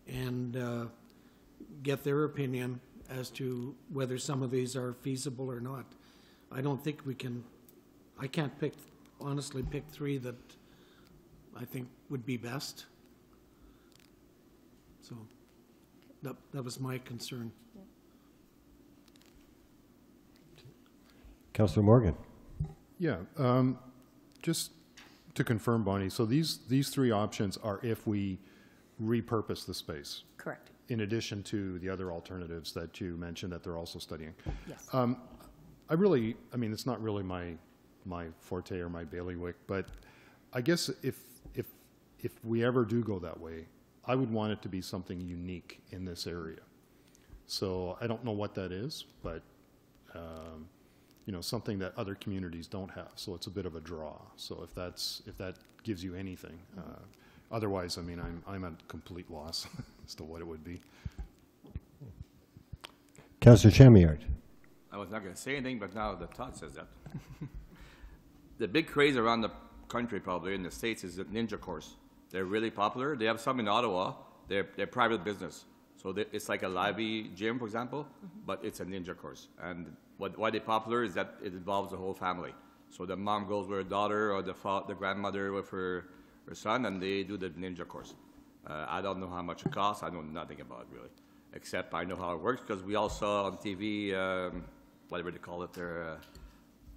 and get their opinion as to whether some of these are feasible or not. I don't think we can, I can't honestly pick 3 that I think would be best. So that was my concern. Councillor Morgan. Yeah, just to confirm, Bonnie, so these 3 options are if we repurpose the space, Correct. in addition to the other alternatives that you mentioned that they're also studying. Yes. I mean, it's not really my forte or my bailiwick, but I guess if we ever do go that way, I would want it to be something unique in this area. So I don't know what that is, but you know, something that other communities don't have. So it's a bit of a draw. So if that gives you anything, otherwise, I mean, I'm at complete loss as to what it would be. Councillor Chamillard. I was not going to say anything, but now the Todd says that. The big craze around the country, probably in the States, is the ninja course. They're really popular. They have some in Ottawa. They're private business. So it's like a Lively gym, for example, but it's a ninja course. And why they're popular is that it involves the whole family. So the mom goes with her daughter, or the grandmother with her son, and they do the ninja course. I don't know how much it costs. I know nothing about it, really, except I know how it works because we all saw on TV, whatever they call it there,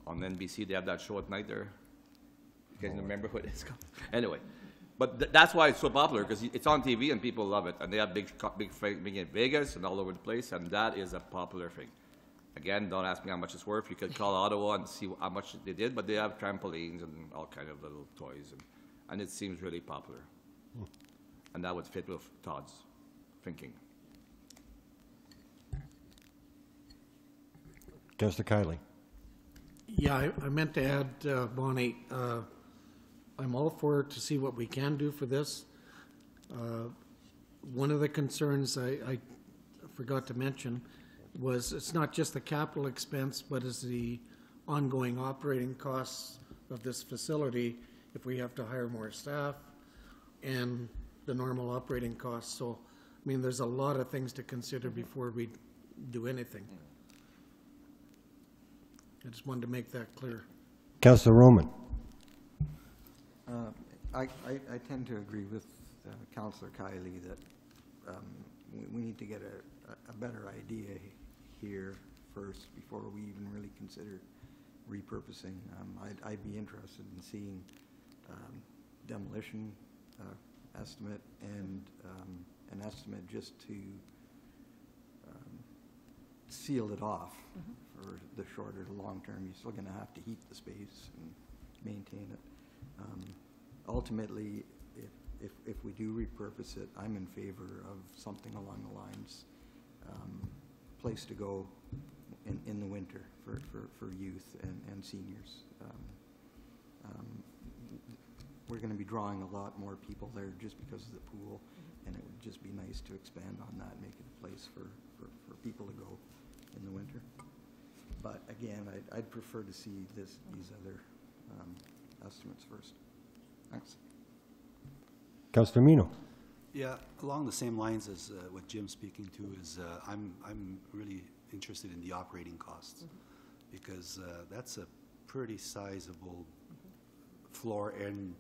on NBC, they have that show at night there. You guys remember what it's called? Anyway. But that's why it's so popular, because it's on TV and people love it. And they have big in Vegas and all over the place, and that is a popular thing. Again, don't ask me how much it's worth. You could call Ottawa and see how much they did, but they have trampolines and all kind of little toys. And it seems really popular. And that would fit with Todd's thinking. Councillor Kiley. Yeah, I meant to add, Bonnie, I'm all for it to see what we can do for this. One of the concerns I forgot to mention was it's not just the capital expense, but it's the ongoing operating costs of this facility if we have to hire more staff and the normal operating costs. So, I mean, there's a lot of things to consider before we do anything. I just wanted to make that clear. Councillor Roman. I tend to agree with Councillor Kiley that we need to get a better idea here first before we even really consider repurposing. I'd be interested in seeing demolition estimate and an estimate just to seal it off for the shorter to long term. You're still going to have to heat the space and maintain it. Ultimately, if we do repurpose it, I'm in favor of something along the lines, place to go in the winter for youth and seniors. we're gonna be drawing a lot more people there just because of the pool, and it would just be nice to expand on that, make it a place for people to go in the winter. But again, I'd prefer to see these other estimates first. Thanks. Councillor Mino. Yeah, along the same lines as what Jim's speaking to is I'm really interested in the operating costs because that's a pretty sizable floor and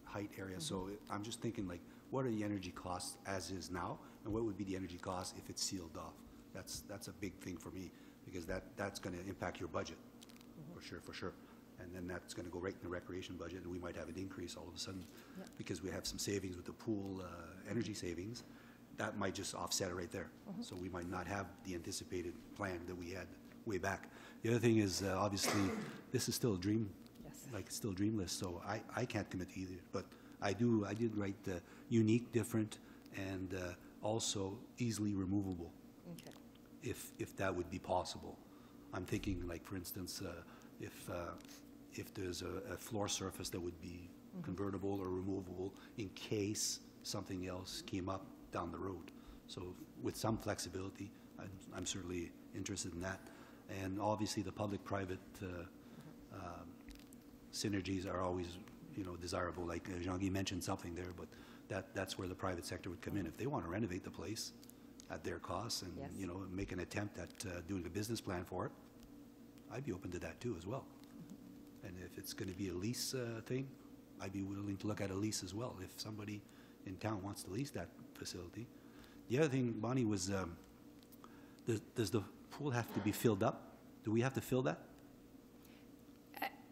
height area. So I'm just thinking like, what are the energy costs as is now, and what would be the energy cost if it's sealed off? That's a big thing for me because that's going to impact your budget for sure. And then that's going to go right in the recreation budget, and we might have an increase all of a sudden because we have some savings with the pool energy savings. That might just offset it right there. So we might not have the anticipated plan that we had way back. The other thing is obviously this is still a dream, like it's still a dream list. So I can't commit to either, but I did write the unique, different, and also easily removable. Okay. If that would be possible. I'm thinking like, for instance, if there's a floor surface that would be convertible or removable in case something else came up down the road. So with some flexibility, I'm certainly interested in that. And obviously the public-private synergies are always, desirable. Like Jean-Guy mentioned something there, but that's where the private sector would come in. If they want to renovate the place at their costs and, make an attempt at doing a business plan for it, I'd be open to that too as well. And if it's going to be a lease thing, I'd be willing to look at a lease as well if somebody in town wants to lease that facility. The other thing, Bonnie, was does the pool have to be filled up? Do we have to fill that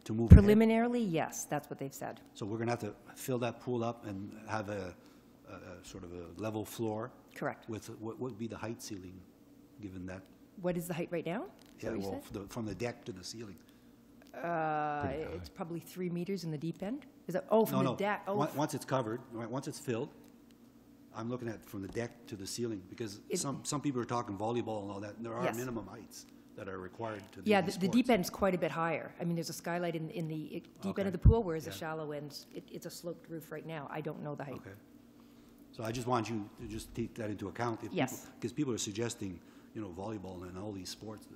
to move ahead? Preliminarily, yes, that's what they've said. So we're going to have to fill that pool up and have a sort of a level floor? Correct. With what would be the height ceiling, given that? What is the height right now? Yeah, well, from the deck to the ceiling. It's probably 3 meters in the deep end. Is that, from the deck? Oh, Once it's covered, once it's filled, I'm looking at from the deck to the ceiling because some people are talking volleyball and all that. And there are minimum heights that are required to do these the deep sports. end's quite a bit higher. I mean, there's a skylight in the deep end of the pool, whereas the shallow end, it's a sloped roof right now. I don't know the height. Okay. So I just want you to just take that into account. Yes. Because people are suggesting, volleyball and all these sports,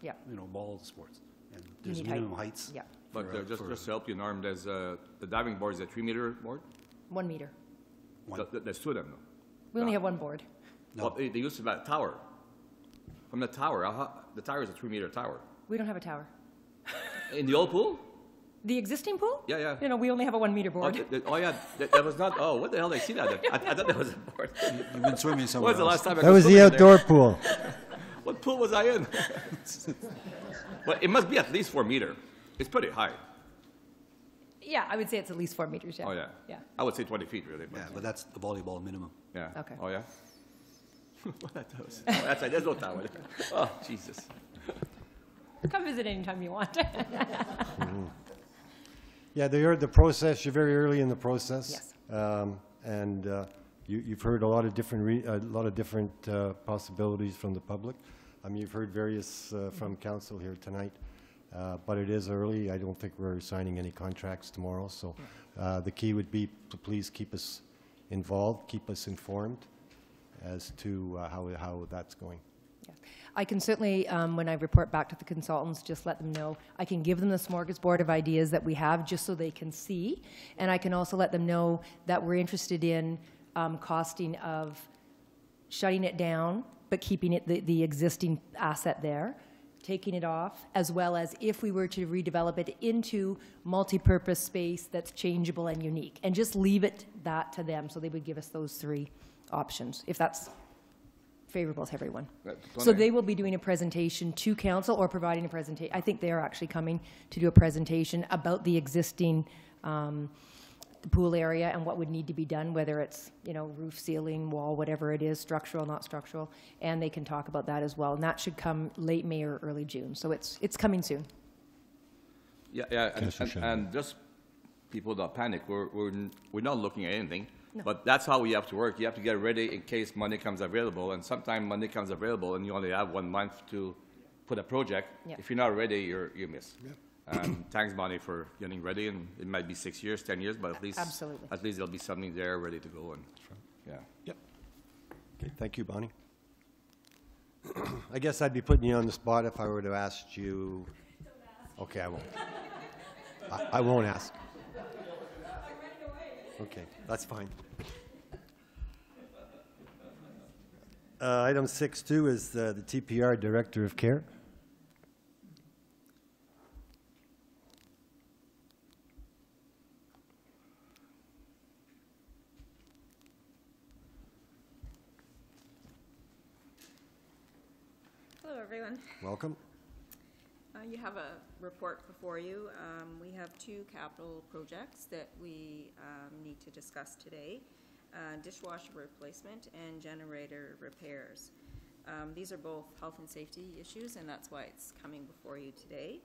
ball sports. And there's minimum heights. Yeah. But just to help you, Norm, there's the diving board is a 3-meter board? 1 meter. There's 2 of them, though. We only have one board. No. Well, they used to have a tower. From the tower, the tower is a 3-meter tower. We don't have a tower. In the old pool? The existing pool? Yeah. We only have a 1 meter board. That was not, what the hell did I see that? I thought that was a board. You've been swimming somewhere When was the last time I That was the outdoor pool. What pool was I in? But it must be at least 4 meters. It's pretty high. Yeah, I would say it's at least 4 meters, yeah. Oh, yeah. Yeah. I would say 20 feet, really. Yeah, but that's the volleyball minimum. Yeah. Okay. Oh, yeah? That's right. There's no tower. Oh, Jesus. Come visit anytime you want. Yeah, the process, you're very early in the process. Yes. And you've heard a lot of different possibilities from the public. I mean, you've heard various from council here tonight, but it is early. I don't think we're signing any contracts tomorrow, so the key would be to please keep us involved, keep us informed as to how that's going. I can certainly, when I report back to the consultants, just let them know. I can give them the smorgasbord of ideas that we have just so they can see. And I can also let them know that we're interested in costing of shutting it down, but keeping it the existing asset there, taking it off, as well as if we were to redevelop it into multi-purpose space that's changeable and unique. And just leave it that to them, so they would give us those 3 options, if that's favorable to everyone. So they will be doing a presentation to council or providing a presentation. I think they are actually coming to do a presentation about the existing the pool area and what would need to be done, whether it's, roof, ceiling, wall, whatever it is, structural, not structural, and they can talk about that as well. And that should come late May or early June. So it's coming soon. Yeah, and just people don't panic. We're not looking at anything. No. But that's how we have to work. You have to get ready in case money comes available. And sometimes money comes available and you only have 1 month to put a project. Yeah. If you're not ready, you miss. Yeah. Thanks, Bonnie, for getting ready, and it might be 6 years, 10 years, but at least Absolutely. at least there'll be something there ready to go. And yeah. Yep. Okay, thank you, Bonnie. I guess I'd be putting you on the spot if I were to ask you. Okay, I won't. I won't ask. Okay, that's fine. Item 6.2 is the TPR Director of Care. Hello, everyone. Welcome. You have a report before you. We have two capital projects that we need to discuss today, dishwasher replacement and generator repairs. These are both health and safety issues, and that's why it's coming before you today.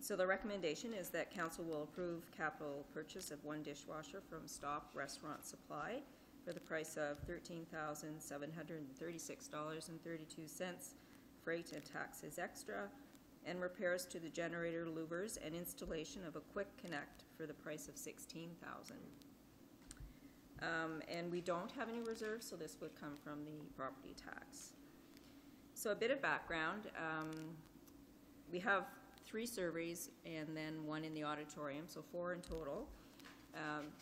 So the recommendation is that council will approve capital purchase of one dishwasher from Stop Restaurant Supply for the price of $13,736.32, freight and taxes extra, and repairs to the generator louvers and installation of a quick connect for the price of $16,000. And we don't have any reserves, so this would come from the property tax. So a bit of background. We have 3 surveys and then 1 in the auditorium, so 4 in total.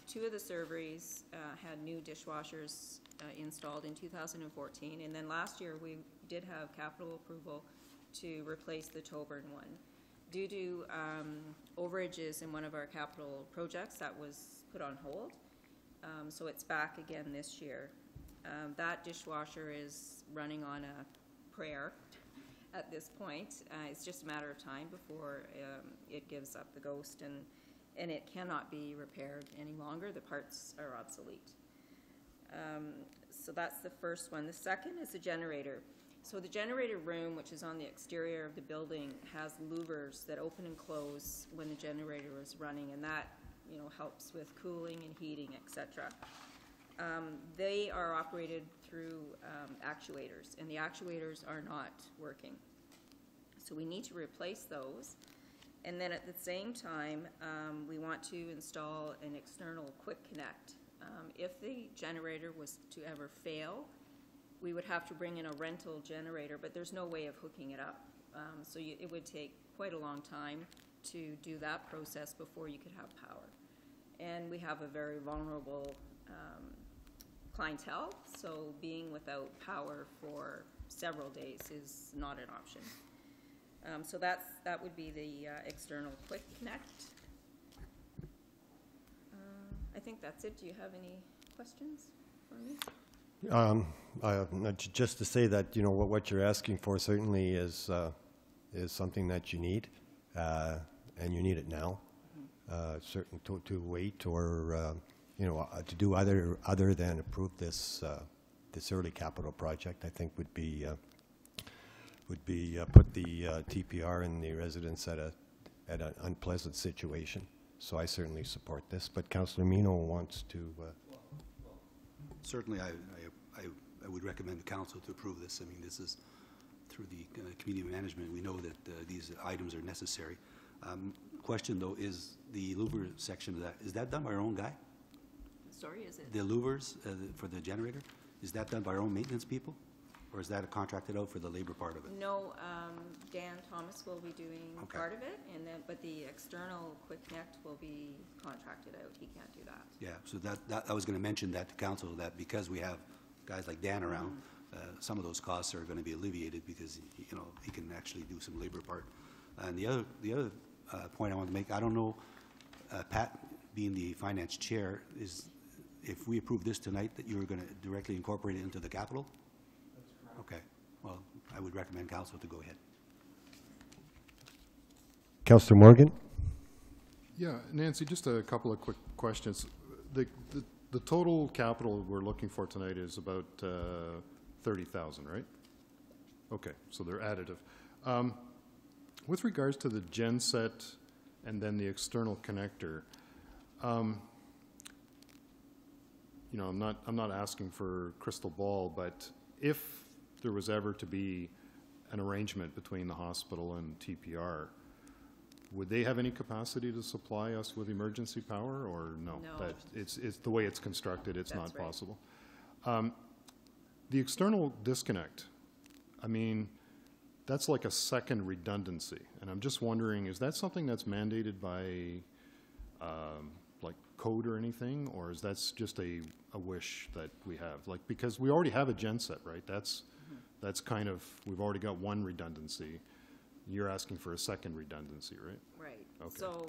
2 of the surveys had new dishwashers installed in 2014, and then last year we did have capital approval to replace the Toburn one. Due to overages in one of our capital projects, that was put on hold, so it's back again this year. That dishwasher is running on a prayer at this point. It's just a matter of time before it gives up the ghost, and it cannot be repaired any longer. The parts are obsolete. So that's the first one. The second is the generator. So the generator room, which is on the exterior of the building, has louvers that open and close when the generator is running, and that, you know, helps with cooling and heating, etc. They are operated through actuators, and the actuators are not working. So we need to replace those. And then at the same time, we want to install an external quick connect. If the generator was to ever fail, we would have to bring in a rental generator, but there's no way of hooking it up. So it would take quite a long time to do that process before you could have power. And we have a very vulnerable clientele, so being without power for several days is not an option. So that would be the external quick connect. I think that's it. Do you have any questions for me? Just to say that, you know, what you're asking for certainly is something that you need, and you need it now. Certain to wait or you know, to do other than approve this early capital project, I think would be put the TPR and the residents at an unpleasant situation. So I certainly support this. But Councillor Mino wants to. Certainly, I would recommend the council to approve this. I mean, this is through the community management. We know that these items are necessary. Question though, is the louver section of that, is that done by our own guy? Sorry, is it? The louvers for the generator, is that done by our own maintenance people? Or is that contracted out for the labor part of it? No, Dan Thomas will be doing Okay. part of it, and then, but the external quick connect will be contracted out. He can't do that. Yeah, so that I was going to mention that to council, that because we have guys like Dan around, some of those costs are going to be alleviated because, you know, he can actually do some labor part. And the other point I want to make, I don't know, Pat being the finance chair, is if we approve this tonight that you're going to directly incorporate it into the capital? Okay, well, I would recommend council to go ahead. Councillor Morgan? Yeah, Nancy, just a couple of quick questions. The total capital we're looking for tonight is about 30,000, right? Okay, so they're additive. With regards to the genset and then the external connector, you know, I'm not asking for crystal ball, but if there was ever to be an arrangement between the hospital and TPR, would they have any capacity to supply us with emergency power, or no? No. That it's the way it's constructed, it's That's not right. possible. The external disconnect, I mean, that's like a second redundancy, and I'm just wondering, is that something that's mandated by like code or anything, or is that just a wish that we have? Like, because we already have a genset, right? That's kind of, we've already got one redundancy. You're asking for a second redundancy, right? Right. Okay. So,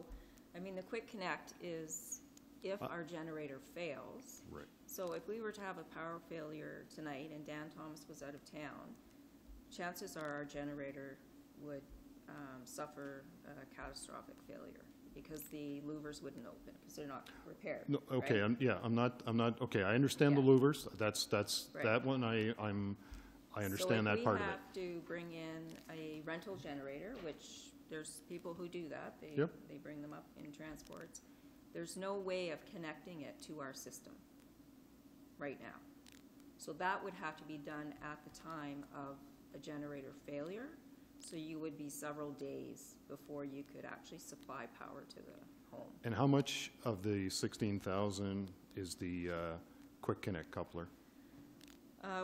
I mean, the quick connect is if our generator fails. Right. So if we were to have a power failure tonight and Dan Thomas was out of town, chances are our generator would suffer a catastrophic failure because the louvers wouldn't open because they're not repaired. No, okay, right? I'm not, okay, I understand the Yeah. louvers, that's, Right. that one, I understand that part of So if we it. have to bring in a rental generator, which there's people who do that, Yep. they bring them up in transports, there's no way of connecting it to our system right now. So that would have to be done at the time of a generator failure, so you would be several days before you could actually supply power to the home. And how much of the 16,000 is the quick connect coupler?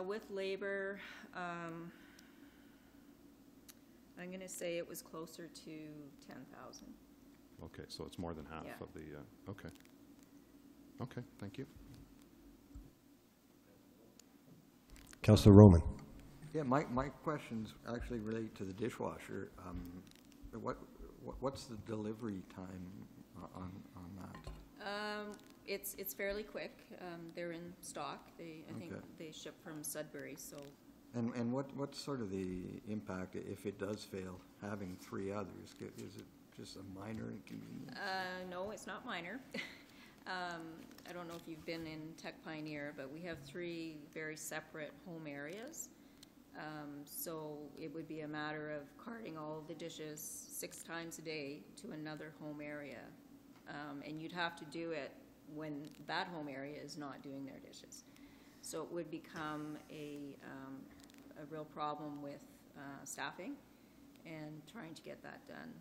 With labor, I'm gonna say it was closer to 10,000. Okay, so it's more than half Yeah. of the, okay. Okay, thank you. Councillor Roman. Yeah, my questions actually relate to the dishwasher. What's the delivery time on that? It's fairly quick. They're in stock. I think Okay. they ship from Sudbury, so. And what's sort of the impact if it does fail, having three others? Is it just a minor inconvenience? No, it's not minor. I don't know if you've been in Tech Pioneer, but we have 3 very separate home areas. So it would be a matter of carting all of the dishes 6 times a day to another home area. And you'd have to do it when that home area is not doing their dishes. So it would become a real problem with staffing and trying to get that done.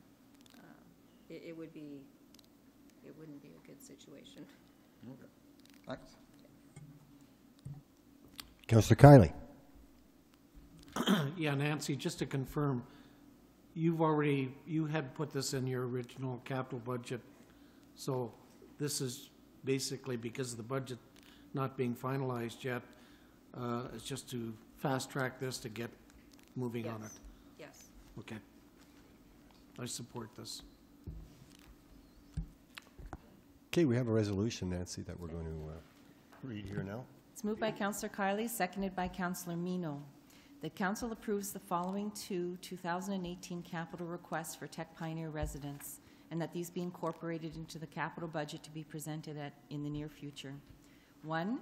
It wouldn't be a good situation. Okay. Thanks. Councillor Kiley. Yeah, Nancy, just to confirm, you had put this in your original capital budget, so this is basically because of the budget not being finalized yet, it's just to fast track this to get moving on it. Yes. Okay. I support this. Okay, we have a resolution, Nancy, that we're going to read here now. It's moved by Councillor Kiley, seconded by Councillor Mino. The council approves the following 2018 capital requests for Tech Pioneer residents, and that these be incorporated into the capital budget to be presented in the near future. 1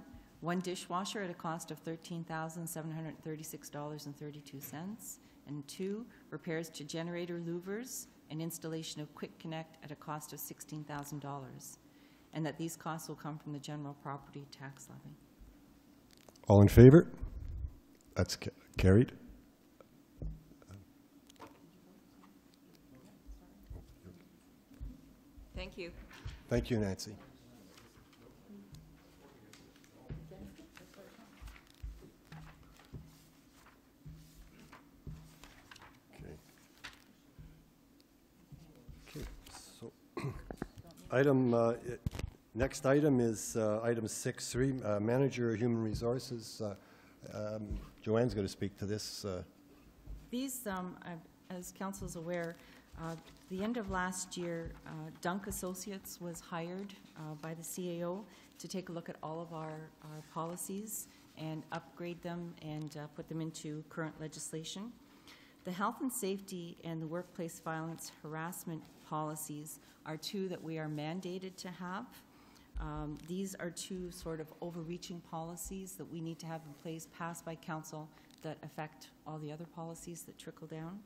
dishwasher at a cost of $13,736.32, and 2 repairs to generator louvers and installation of quick connect at a cost of $16,000, and that these costs will come from the general property tax levy. All in favor? That's carried. Thank you. Thank you, Nancy. Okay, so next item is item 6.3, Manager of Human Resources. Joanne's going to speak to this. These, as council is aware, the end of last year, Dunk Associates was hired by the CAO to take a look at all of our policies and upgrade them and put them into current legislation. The health and safety and the workplace violence harassment policies are 2 that we are mandated to have. These are 2 sort of overreaching policies that we need to have in place, passed by council, that affect all the other policies that trickle down.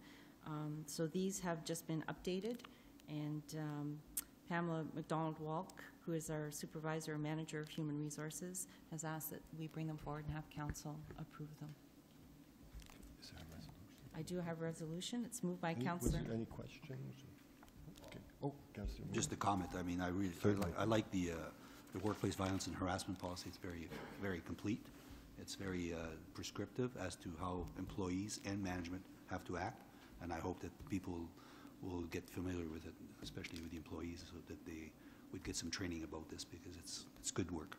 So these have just been updated, and Pamela McDonald-Walk, who is our Supervisor and Manager of Human Resources, has asked that we bring them forward and have council approve them. Is there a resolution? I do have a resolution. It's moved by Was Councillor. there any questions? Okay. Oh, Councillor Moore. Just a comment, I mean, I like the workplace violence and harassment policy. It's very, very complete. It's very prescriptive as to how employees and management have to act, and I hope that people will get familiar with it, especially with the employees, so that they would get some training about this, because it's good work.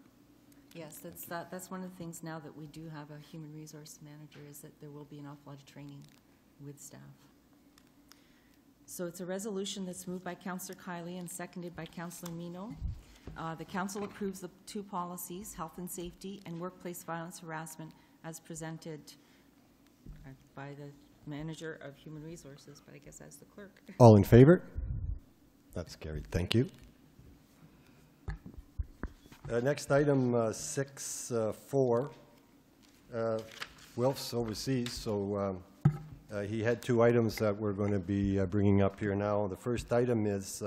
Yes, that's one of the things now that we do have a human resource manager, is that there will be an awful lot of training with staff. So it's a resolution that's moved by Councillor Kiley and seconded by Councillor Mino. The council approves the two policies, health and safety and workplace violence harassment, as presented by the manager of human resources, but I guess as the clerk. All in favor? That's carried. Thank you. Next item, 6.4. Wilf's overseas, so he had two items that we're going to be bringing up here now. The first item is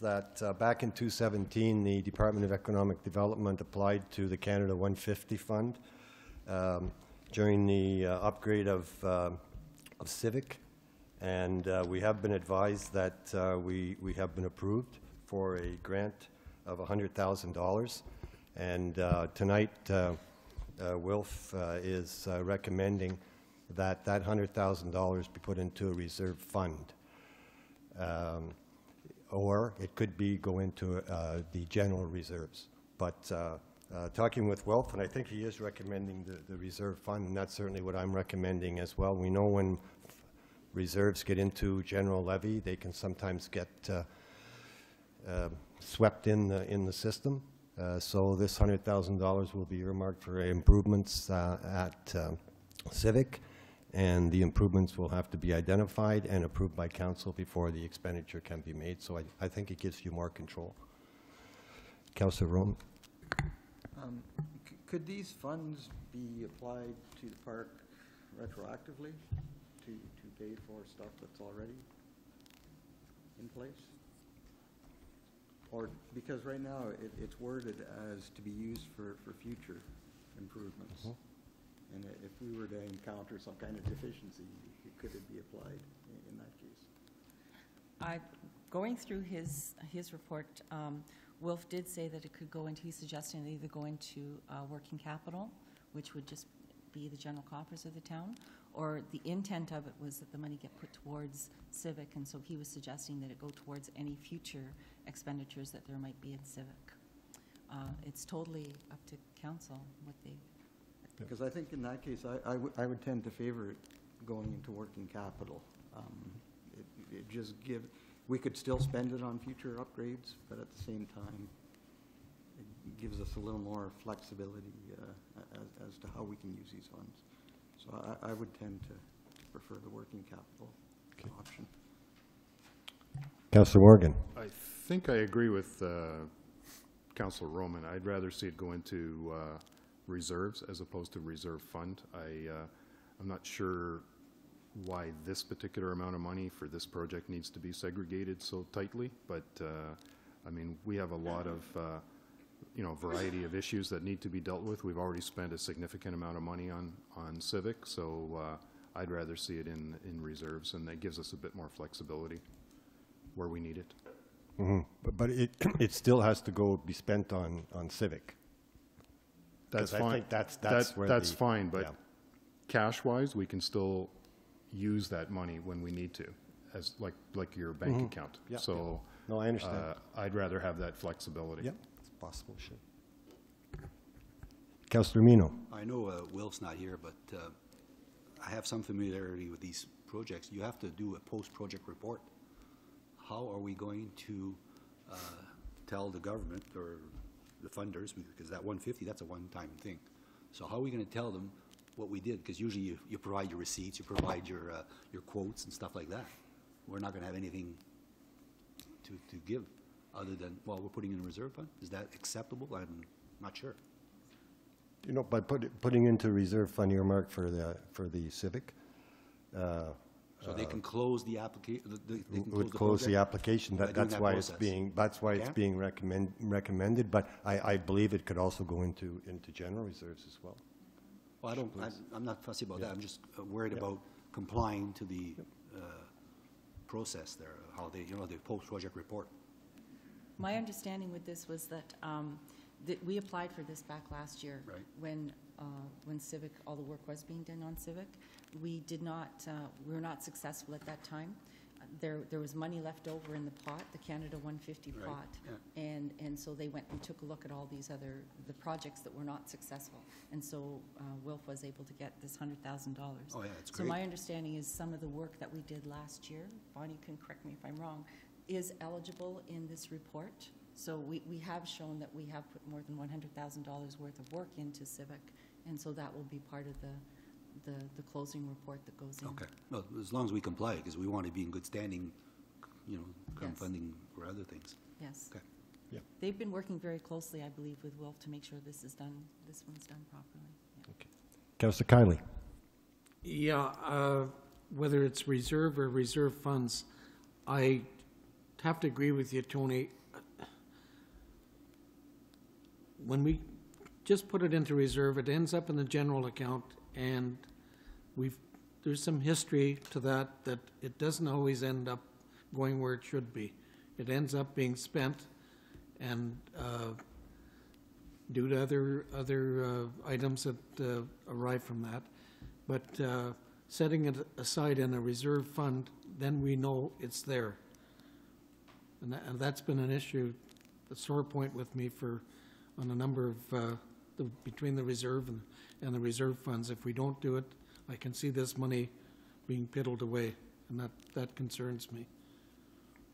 that back in 2017, the Department of Economic Development applied to the Canada 150 Fund during the upgrade of Civic, and we have been advised that we have been approved for a grant of $100,000, and tonight Wilf is recommending that $100,000 be put into a reserve fund, or it could be go into the general reserves. But talking with Wilf, and I think he is recommending the reserve fund, and that's certainly what I'm recommending as well. We know when reserves get into general levy, they can sometimes get swept in the system. So this $100,000 will be earmarked for improvements at Civic, and the improvements will have to be identified and approved by council before the expenditure can be made. So I think it gives you more control. Councillor Rome. Could these funds be applied to the park retroactively to pay for stuff that's already in place? Or, because right now it's worded as to be used for future improvements. Mm-hmm. And if we were to encounter some kind of deficiency, could it be applied in that case? Going through his report, Wilf did say that it could go into, he's suggesting it either go into working capital, which would just be the general coffers of the town, or the intent of it was that the money get put towards Civic, and so he was suggesting that it go towards any future expenditures that there might be in Civic. It's totally up to council what they... Because I think in that case, I would tend to favor it going into working capital. It just we could still spend it on future upgrades, but at the same time, it gives us a little more flexibility as to how we can use these funds. So I would tend to prefer the working capital option. Councillor Morgan. I think I agree with Councillor Roman. I'd rather see it go into reserves as opposed to reserve fund. I'm not sure why this particular amount of money for this project needs to be segregated so tightly, but I mean, we have a lot of variety of issues that need to be dealt with. We've already spent a significant amount of money on Civic, so I'd rather see it in reserves, and that gives us a bit more flexibility where we need it. Mm-hmm. But it still has to be spent on Civic. That's fine. I think that's where that's fine, but cash-wise, we can still use that money when we need to, as like your bank account. Yeah. So no, I understand. I'd rather have that flexibility. Yeah, it's possible. Sure. Councillor Mino. I know Wilf's not here, but I have some familiarity with these projects. You have to do a post-project report. How are we going to tell the government or the funders, because that 150, that's a one-time thing. So how are we going to tell them what we did? Because usually you provide your receipts, you provide your quotes and stuff like that. We're not going to have anything to give other than, well, we're putting in a reserve fund. Is that acceptable? I'm not sure. You know, by putting into reserve fund earmarked for the Civic. So they can close the application. Would close the application. That's why it's being recommended. But I believe it could also go into general reserves as well. Well, I'm not fussy about that. I'm just worried about complying to the process there, how they, the post-project report. My understanding with this was that, that we applied for this back last year. Right. When Civic, all the work was being done on Civic. We did not, we were not successful at that time. There was money left over in the pot, the Canada 150 Right, pot. yeah. And so they went and took a look at all these the projects that were not successful. And so Wilf was able to get this $100,000. Oh, yeah, that's So great. my understanding is some of the work that we did last year, Bonnie can correct me if I'm wrong, is eligible in this report. So we have shown that we have put more than $100,000 worth of work into Civic, and so that will be part of the closing report that goes in. Okay, well, as long as we comply, because we want to be in good standing, come Yes. funding for other things. Yes. Okay. They've been working very closely, I believe, with Wilf to make sure this one's done properly. Yeah. Councillor Kiley. Yeah, whether it's reserve or reserve funds, I have to agree with you, Tony. When we just put it into reserve, it ends up in the general account, and there's some history to that it doesn't always end up going where it should be. It ends up being spent, and due to other items that arise from that. But setting it aside in a reserve fund, then we know it's there. And that's been an issue, a sore point with me on a number of, between the reserve and the reserve funds. If we don't do it, I can see this money being piddled away, and that concerns me.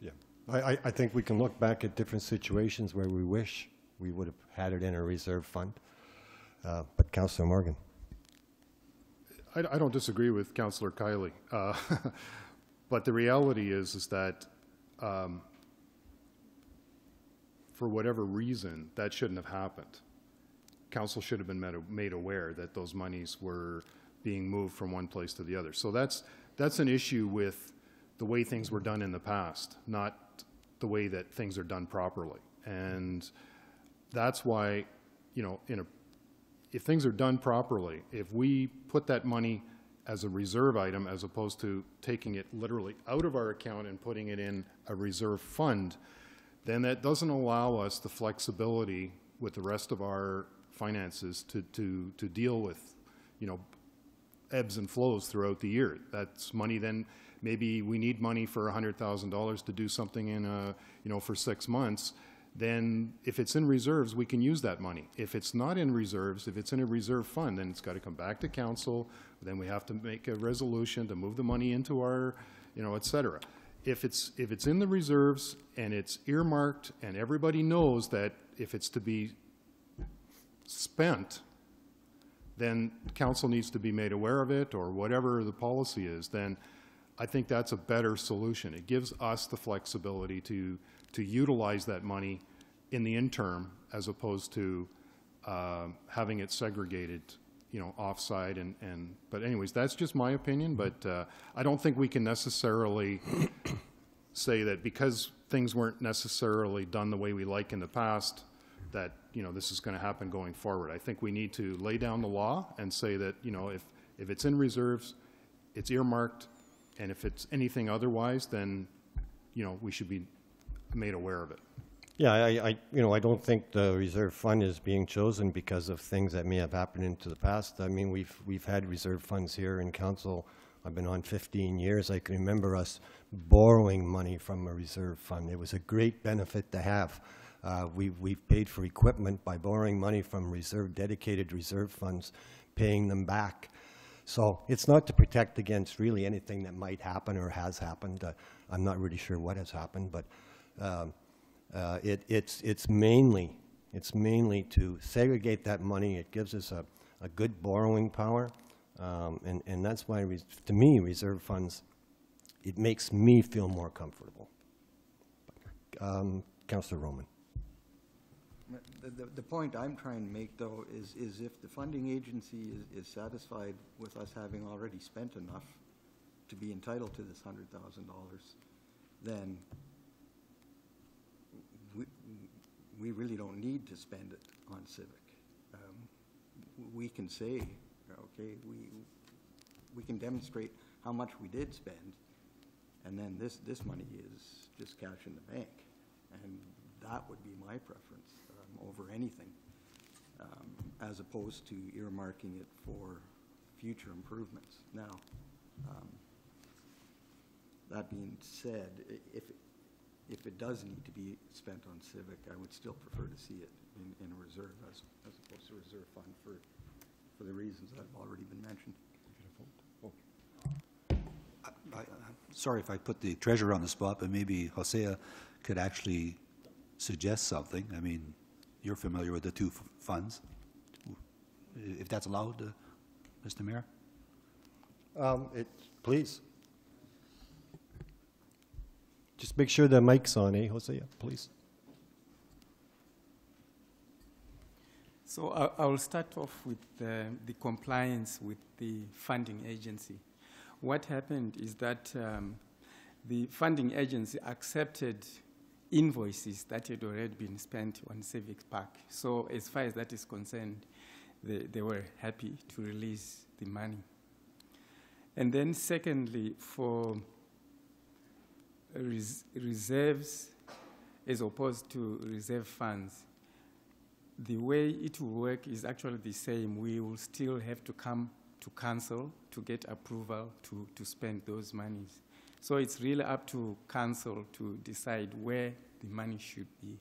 Yeah, I think we can look back at different situations where we wish we would have had it in a reserve fund. But Councillor Morgan. I don't disagree with Councillor Kiley, but the reality is that for whatever reason, that shouldn't have happened. Council should have been made aware that those monies were being moved from one place to the other. So that's an issue with the way things were done in the past, not the way that things are done properly. And that's why, if things are done properly, if we put that money as a reserve item as opposed to taking it literally out of our account and putting it in a reserve fund, then that doesn't allow us the flexibility with the rest of our finances to deal with, ebbs and flows throughout the year. That's money then, maybe we need money for $100,000 to do something in for 6 months. Then if it's in reserves, we can use that money. If it's not in reserves, if it's in a reserve fund, then it's got to come back to council. Then we have to make a resolution to move the money into our, et cetera. If it's in the reserves and it's earmarked and everybody knows that if it's to be spent, then council needs to be made aware of it, or whatever the policy is, then I think that's a better solution. It gives us the flexibility to utilize that money in the interim as opposed to having it segregated, offside. But anyways, that's just my opinion, but I don't think we can necessarily say that because things weren't necessarily done the way we like in the past, that, this is going to happen going forward. I think we need to lay down the law and say that, if it's in reserves, it's earmarked, and if it's anything otherwise, then, we should be made aware of it. Yeah, I don't think the reserve fund is being chosen because of things that may have happened into the past. I mean, we've had reserve funds here in council. I've been on 15 years. I can remember us borrowing money from a reserve fund. It was a great benefit to have. We've paid for equipment by borrowing money from dedicated reserve funds, paying them back. So it's not to protect against really anything that might happen or has happened. I'm not really sure what has happened, but it's mainly to segregate that money. It gives us a good borrowing power, and that's why, to me, reserve funds, it makes me feel more comfortable. Councillor Roman. The point I'm trying to make, though, is if the funding agency is satisfied with us having already spent enough to be entitled to this $100,000, then we really don't need to spend it on Civic. We can say, okay, we can demonstrate how much we did spend, and then this money is just cash in the bank. And that would be my preference over anything, as opposed to earmarking it for future improvements. Now, that being said, if it does need to be spent on civic, I would still prefer to see it in a reserve as opposed to a reserve fund for the reasons that have already been mentioned. I'm sorry if I put the treasurer on the spot, but maybe Hosea could actually suggest something. I mean, you're familiar with the two funds. If that's allowed, Mr. Mayor? Please. Just make sure the mic's on, Hosea, please. So I will start off with the compliance with the funding agency. What happened is that the funding agency accepted invoices that had already been spent on Civic Park. So as far as that is concerned, they were happy to release the money. And then secondly, for reserves as opposed to reserve funds, the way it will work is actually the same. We will still have to come to council to get approval to spend those monies. So it's really up to council to decide where the money should be.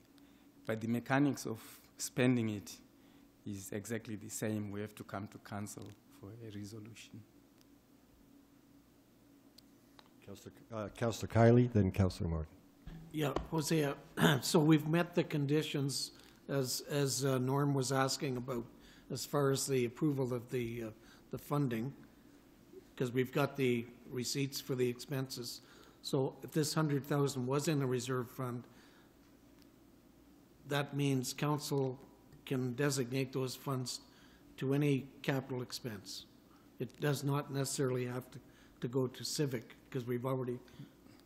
But the mechanics of spending it is exactly the same. We have to come to council for a resolution. Councillor Kiley, then Councillor Morgan. Yeah, Hosea, so we've met the conditions as Norm was asking about as far as the approval of the funding, because we've got the receipts for the expenses. So if this 100,000 was in a reserve fund, that means council can designate those funds to any capital expense. It does not necessarily have to go to civic, because we've already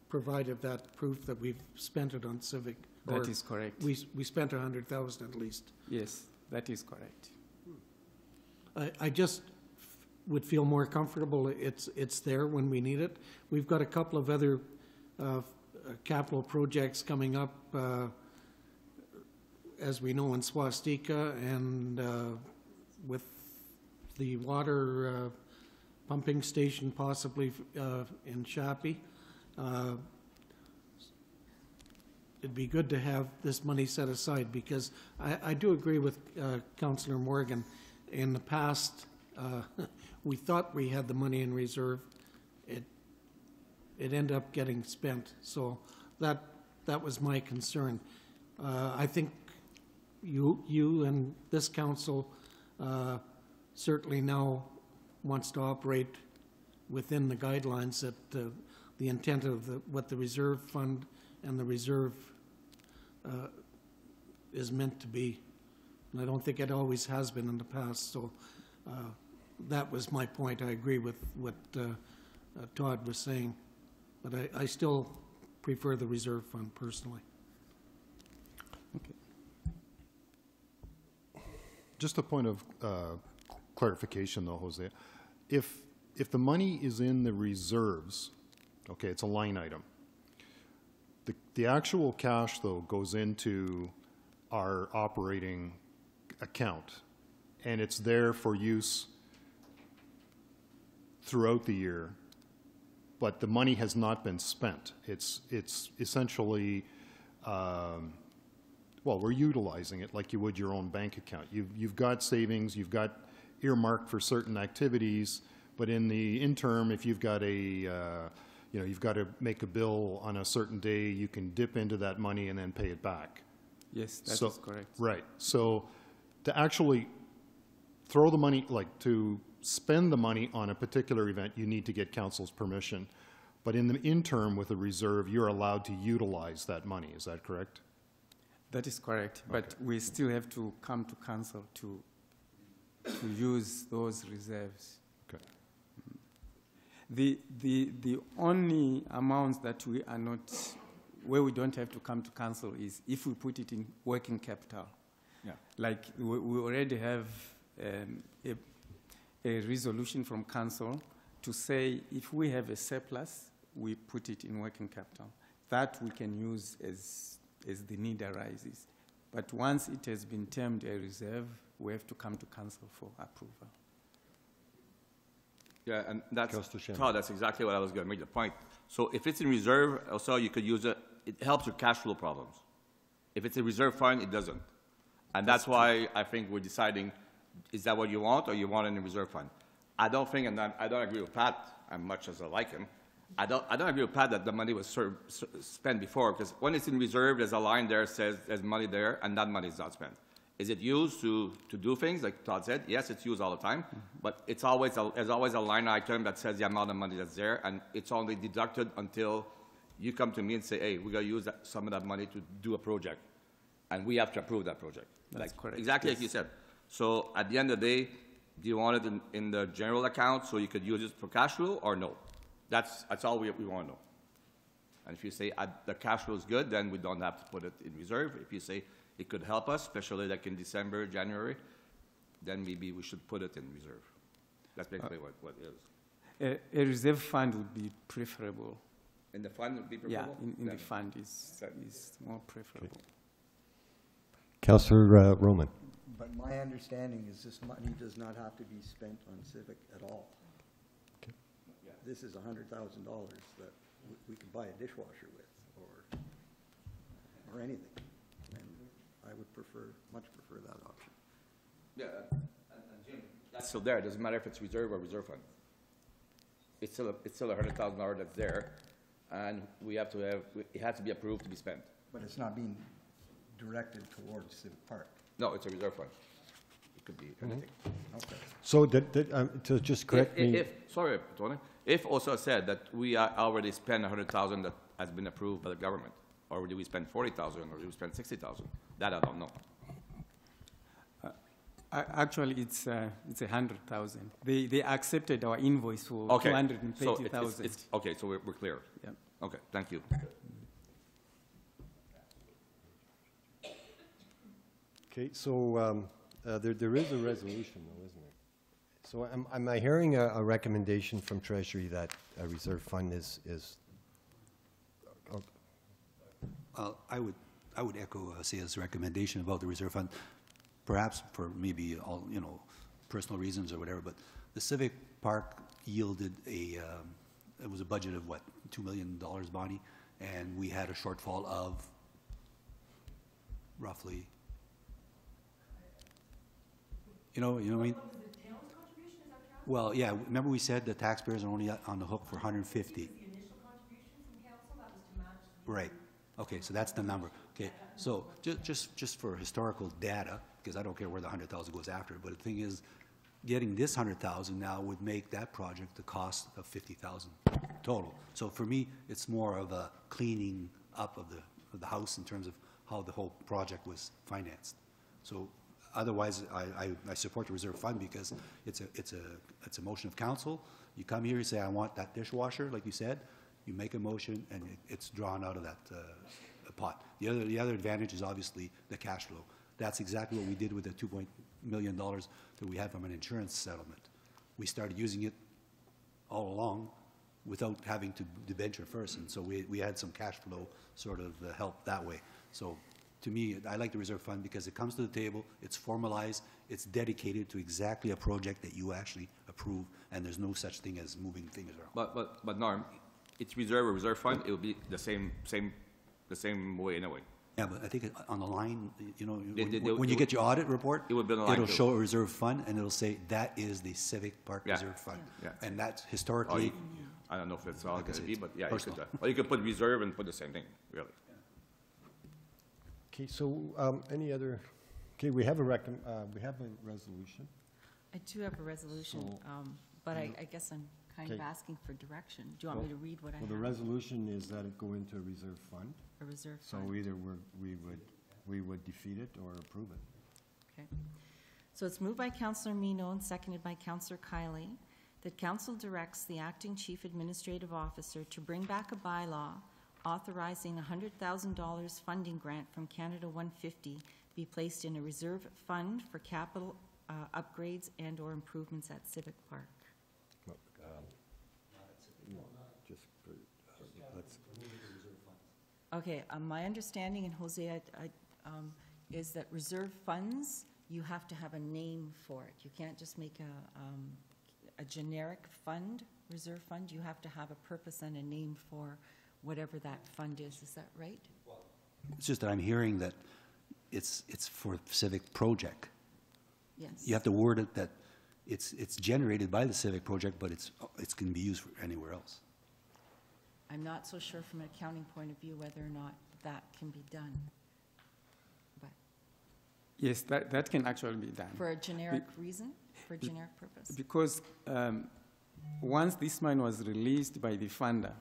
provided that proof that we've spent it on civic. That is correct. We spent 100,000 at least. Yes, that is correct. I just would feel more comfortable it's there when we need it. We've got a couple of other capital projects coming up, as we know, in Swastika, and with the water pumping station possibly in Shapi. It'd be good to have this money set aside, because I do agree with Councillor Morgan. In the past, we thought we had the money in reserve. It ended up getting spent. So that was my concern. I think you and this council certainly now wants to operate within the guidelines that the intent of what the reserve fund and the reserve is meant to be. And I don't think it always has been in the past. So that was my point. I agree with what Todd was saying. But I still prefer the reserve fund personally. Okay. Just a point of clarification, though, Jose. If the money is in the reserves, okay, it's a line item. The actual cash, though, goes into our operating account, and it's there for use throughout the year, but the money has not been spent. It's essentially, well, we're utilizing it like you would your own bank account. You've got savings, you've got earmarked for certain activities, but in the interim, if you've got you've got to make a bill on a certain day, you can dip into that money and then pay it back. Yes, that is correct. Right. So to actually throw the money, like to spend the money on a particular event, you need to get council's permission. But in the interim with a reserve, you're allowed to utilize that money. Is that correct? That is correct. Okay. But we still have to come to council to use those reserves. Okay. The only amounts that we are not, where we don't have to come to council is if we put it in working capital. Yeah. Like we already have a resolution from council to say if we have a surplus we put it in working capital. That we can use as the need arises. But once it has been termed a reserve, we have to come to council for approval. Yeah, and that's, Councillor Shannon. Todd, that's exactly what I was going to make the point. So if it's in reserve, also you could use it, it helps your cash flow problems. If it's a reserve fund, it doesn't. And that's why I think we're deciding, is that what you want, or you want it in a reserve fund? I don't think, and I don't agree with Pat, as much as I like him, I don't agree with Pat that the money was spent before, because when it's in reserve, there's a line there that says there's money there, and that money is not spent. Is it used to do things, like Todd said? Yes, it's used all the time, but it's always there's always a line item that says the amount of money that's there, and it's only deducted until you come to me and say, hey, we're going to use some of that money to do a project, and we have to approve that project. That's correct. Exactly like you said. So at the end of the day, do you want it in the general account so you could use it for cash flow, or no? That's all we want to know. And if you say the cash flow is good, then we don't have to put it in reserve. If you say it could help us, especially like in December, January, then maybe we should put it in reserve. That's basically what it is. A reserve fund would be preferable. In the fund would be preferable? Yeah, in the fund is more preferable. Councillor Roman. But my understanding is this money does not have to be spent on civic at all. Okay. This is $100,000 that we can buy a dishwasher with, or anything. And I would much prefer that option. Yeah, and Jim, that's still there. It doesn't matter if it's reserve or reserve fund. It's still $100,000 that's there, and it has to be approved to be spent. But it's not being directed towards Civic Park. No, it's a reserve fund. It could be anything. Okay. So to just correct me. Sorry, Tony. If also said that we already spent $100,000 that has been approved by the government, or do we spend $40,000, or do we spend $60,000? That I don't know. Actually, it's 100,000. They accepted our invoice for 230,000. Okay, so we're clear. Yeah. Okay, thank you. Okay, so there is a resolution, though, isn't there? So am I hearing a recommendation from Treasury that a reserve fund is I would echo Sia's recommendation about the reserve fund, perhaps for maybe all, personal reasons or whatever, but the Civic Park yielded it was a budget of what, $2 million, Bonnie, and we had a shortfall of roughly, you know what I mean? Well, yeah, remember we said the taxpayers are only on the hook for 150. Right. Okay, so that's the number. Okay, so just for historical data, because I don't care where the 100,000 goes after, but the thing is, getting this 100,000 now would make that project the cost of 50,000 total. So for me, it's more of a cleaning up of the house in terms of how the whole project was financed. So otherwise, I support the reserve fund because it's a motion of council. You come here, you say, I want that dishwasher, like you said. You make a motion, and it's drawn out of that pot. The other advantage is obviously the cash flow. That's exactly what we did with the $2 million that we had from an insurance settlement. We started using it all along without having to debenture first, and so we had some cash flow sort of help that way. So to me, I like the reserve fund because it comes to the table, it's formalized, it's dedicated to exactly a project that you actually approve, and there's no such thing as moving things around. But Norm, it's reserve fund. It will be the same way anyway. Yeah, but I think on the line, when you get your audit report, it'll show a reserve fund, and it'll say that is the Civic Park Reserve Fund. Yeah. And that's historically. I don't know if it's all going to be, but yeah, you could put reserve and put the same thing, really. Okay, so any other? Okay, we have a resolution. I do have a resolution, but I guess I'm kind of asking for direction. Do you want me to read what I have? Well, the resolution is that it go into a reserve fund. A reserve fund. So either we would defeat it or approve it. Okay. So it's moved by Councillor Mino and seconded by Councillor Kiley that Council directs the Acting Chief Administrative Officer to bring back a bylaw authorizing a $100,000 funding grant from Canada 150 be placed in a reserve fund for capital upgrades and or improvements at Civic Park. Okay, my understanding, and Jose, is that reserve funds, you have to have a name for it. You can't just make a generic fund, reserve fund. You have to have a purpose and a name for whatever that fund is. Is that right? It's just that I'm hearing that it's for civic project. Yes. You have to word it that it's generated by the civic project, but it's can be used for anywhere else. I'm not so sure from an accounting point of view whether or not that can be done. But Yes, that can actually be done. for a generic reason, for a generic purpose? Because once this money was released by the funder,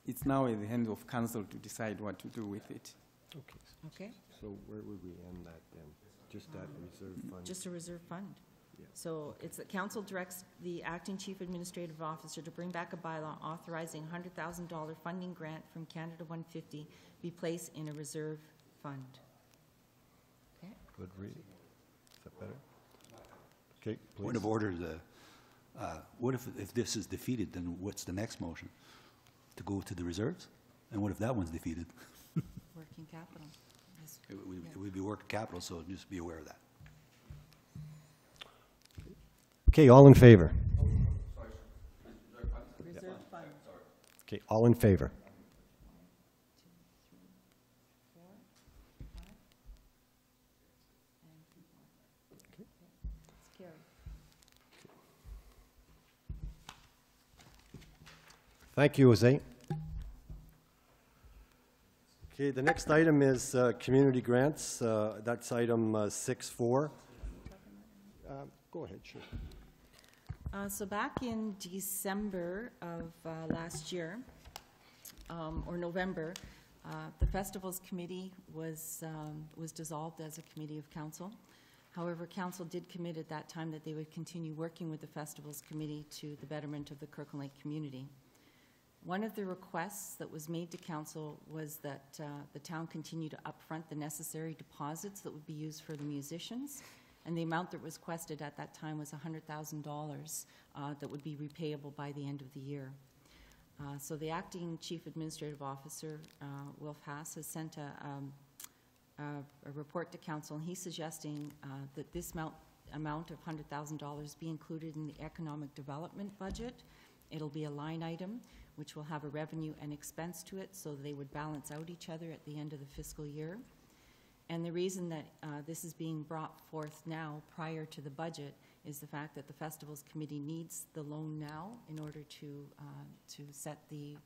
it's now in the hands of council to decide what to do with it. Okay. Okay, So where would we end that then? Just that reserve fund? just a reserve fund. Yeah. So it's that council directs the acting chief administrative officer to bring back a bylaw authorizing $100,000 funding grant from Canada 150 be placed in a reserve fund. Okay? Good read. Is that better? Okay, please. Point of order, what if this is defeated, then what's the next motion? To go to the reserves? And what if that one's defeated? Working capital. Yes. It would be working capital, so just be aware of that. Okay, all in favor? Reserve fund. Okay, all in favor? 4, 5, and 2 more. Okay. It's carried. Thank you, Jose. Okay, the next item is community grants. That's item 6.4. Go ahead, sure. So back in December of last year, or November, the Festivals Committee was dissolved as a committee of council. However, council did commit at that time that they would continue working with the Festivals Committee to the betterment of the Kirkland Lake community. One of the requests that was made to council was that the town continue to upfront the necessary deposits that would be used for the musicians. And the amount that was requested at that time was $100,000 that would be repayable by the end of the year. So the acting chief administrative officer, Wilf Haas, has sent a report to council, and he's suggesting that this amount of $100,000 be included in the economic development budget. It'll be a line item which will have a revenue and expense to it, so they would balance out each other at the end of the fiscal year. And the reason that this is being brought forth now prior to the budget is the fact that the Festivals Committee needs the loan now in order to set the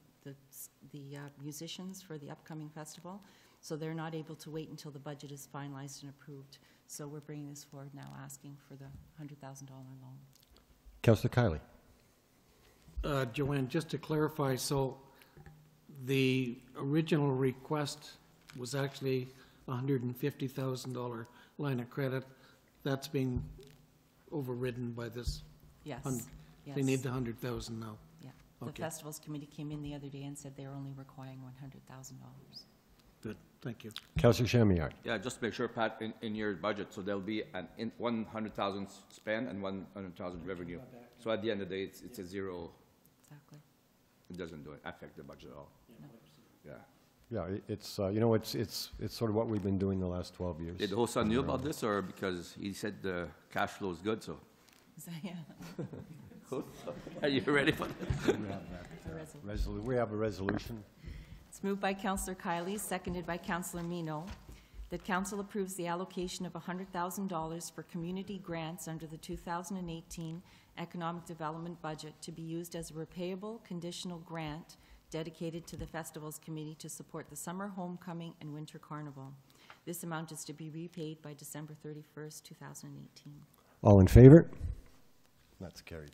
musicians for the upcoming festival. So they're not able to wait until the budget is finalized and approved. So we're bringing this forward now, asking for the $100,000 loan. Councillor Kiley. Joanne, just to clarify, so the original request was actually $150,000 line of credit. That's being overridden by this. Yes. Yes. They need the 100,000 now. Yeah. The Okay. Festivals Committee came in the other day and said they're only requiring $100,000. Good, thank you. Councillor Chamillard. Yeah, just to make sure, Pat, in your budget, so there'll be 100,000 spend and 100,000 revenue. So at the end of the day, it's a zero. Exactly. It doesn't affect the budget at all. No. Yeah. Yeah, it's you know, it's sort of what we've been doing the last 12 years. Did Hossa knew about this, or because he said the cash flow is good, so? Is that, yeah. Are you ready for that? We have a resolution. It's moved by Councillor Kiley, seconded by Councillor Mino, that council approves the allocation of $100,000 for community grants under the 2018 Economic Development Budget to be used as a repayable conditional grant dedicated to the Festivals Committee to support the Summer Homecoming and Winter Carnival. This amount is to be repaid by December 31st, 2018. All in favor? That's carried.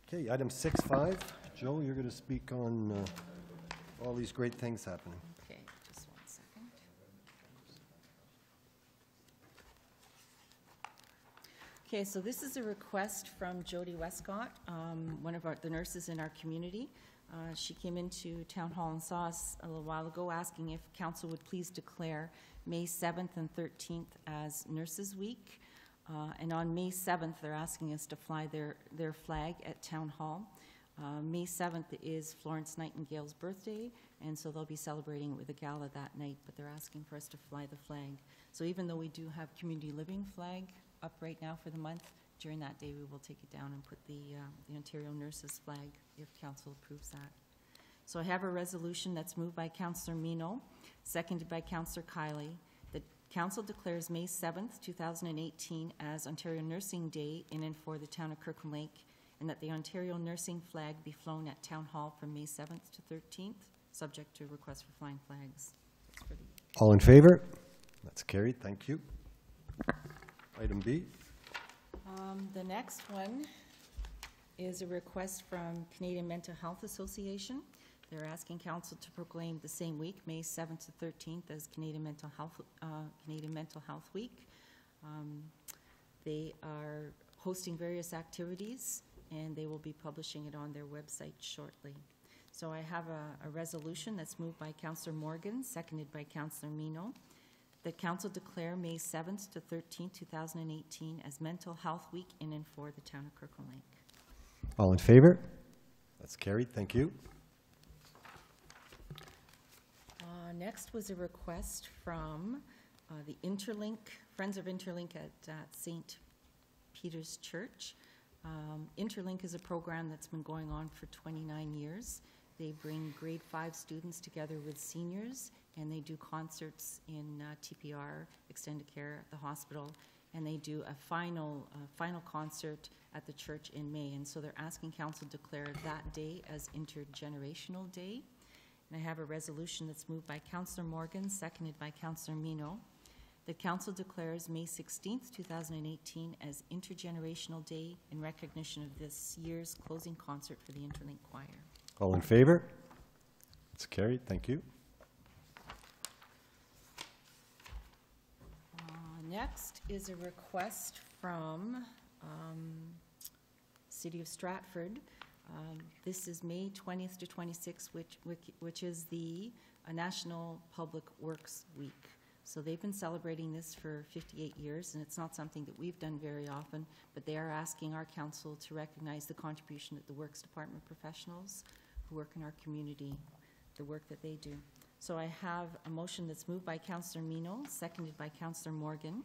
Okay, item 6.5. Joe, you're going to speak on all these great things happening. Okay, just 1 second. Okay, so this is a request from Jody Westcott, one of the nurses in our community. She came into Town Hall and saw us a little while ago asking if council would please declare May 7th and 13th as Nurses Week. And on May 7th, they're asking us to fly their flag at Town Hall. May 7th is Florence Nightingale's birthday, and so they'll be celebrating it with a gala that night, but they're asking for us to fly the flag. So even though we do have community living flag up right now for the month, during that day we will take it down and put the Ontario Nurses flag if council approves that. So I have a resolution that's moved by Councillor Mino, seconded by Councillor Kiley. The council declares May 7th, 2018 as Ontario Nursing Day in and for the town of Kirkland Lake, and that the Ontario nursing flag be flown at Town Hall from May 7th to 13th, subject to request for flying flags. All in favor? That's carried. Thank you. Item B. The next one is a request from Canadian Mental Health Association. They're asking council to proclaim the same week, May 7th to 13th, as Canadian Mental Health Week. They are hosting various activities, and they will be publishing it on their website shortly. So I have a resolution that's moved by Councillor Morgan, seconded by Councillor Mino, that council declare May 7th to 13th, 2018 as Mental Health Week in and for the town of Kirkland Lake. All in favor? That's carried. Thank you. Next was a request from the Interlink, Friends of Interlink at St. Peter's Church. Interlink is a program that's been going on for 29 years. They bring grade 5 students together with seniors, and they do concerts in TPR, extended care at the hospital, and they do a final concert at the church in May. And so they're asking council to declare that day as Intergenerational Day. And I have a resolution that's moved by Councillor Morgan, seconded by Councillor Mino. The council declares May 16th, 2018 as Intergenerational Day in recognition of this year's closing concert for the Interlink Choir. All in favor? It's carried. Thank you. Next is a request from City of Stratford. This is May 20th to 26th, which is the National Public Works Week. So they've been celebrating this for 58 years, and it's not something that we've done very often, but they are asking our council to recognize the contribution that the Works Department professionals who work in our community, the work that they do. So I have a motion that's moved by Councillor Mino, seconded by Councillor Morgan.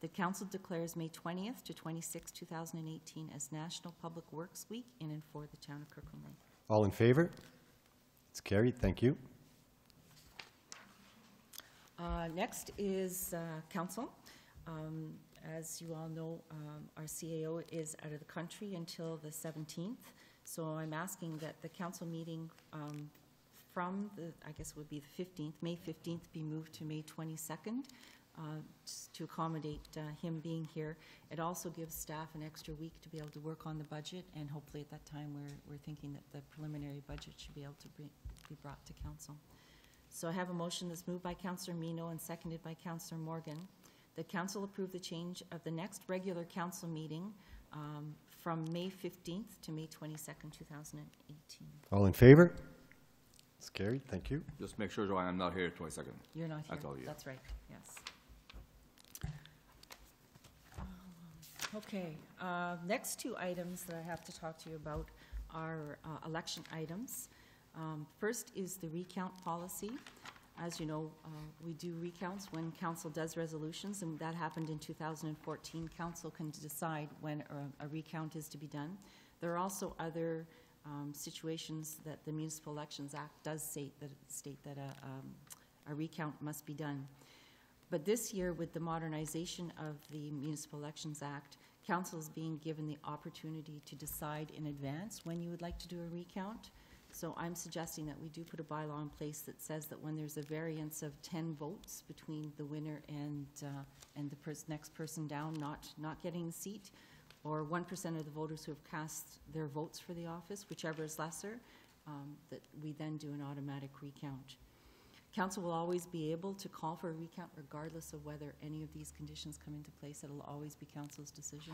The council declares May 20th to 26th, 2018 as National Public Works Week in and for the town of Kirkland Lake. All in favor? It's carried. Thank you. Next is council. As you all know, our CAO is out of the country until the 17th. So I'm asking that the council meeting from the, I guess it would be the 15th, May 15th, be moved to May 22nd. Just to accommodate him being here. It also gives staff an extra week to be able to work on the budget, and hopefully at that time we're thinking that the preliminary budget should be able to be brought to council. So I have a motion that's moved by Councillor Mino and seconded by Councillor Morgan. The council approve the change of the next regular council meeting from May 15th to May 22nd, 2018. All in favor? It's carried. Thank you. Just make sure, Joanne, I'm not here 22nd. You're not here. That's all you. That's right, yes. Okay, next two items that I have to talk to you about are election items. First is the recount policy. As you know, we do recounts when council does resolutions, and that happened in 2014. Council can decide when a recount is to be done. There are also other situations that the Municipal Elections Act does state that a recount must be done. But this year, with the modernization of the Municipal Elections Act, council is being given the opportunity to decide in advance when you would like to do a recount. So I'm suggesting that we do put a bylaw in place that says that when there's a variance of 10 votes between the winner and the next person down not getting the seat, or 1% of the voters who have cast their votes for the office, whichever is lesser, that we then do an automatic recount. Council will always be able to call for a recount regardless of whether any of these conditions come into place. It'll always be council's decision,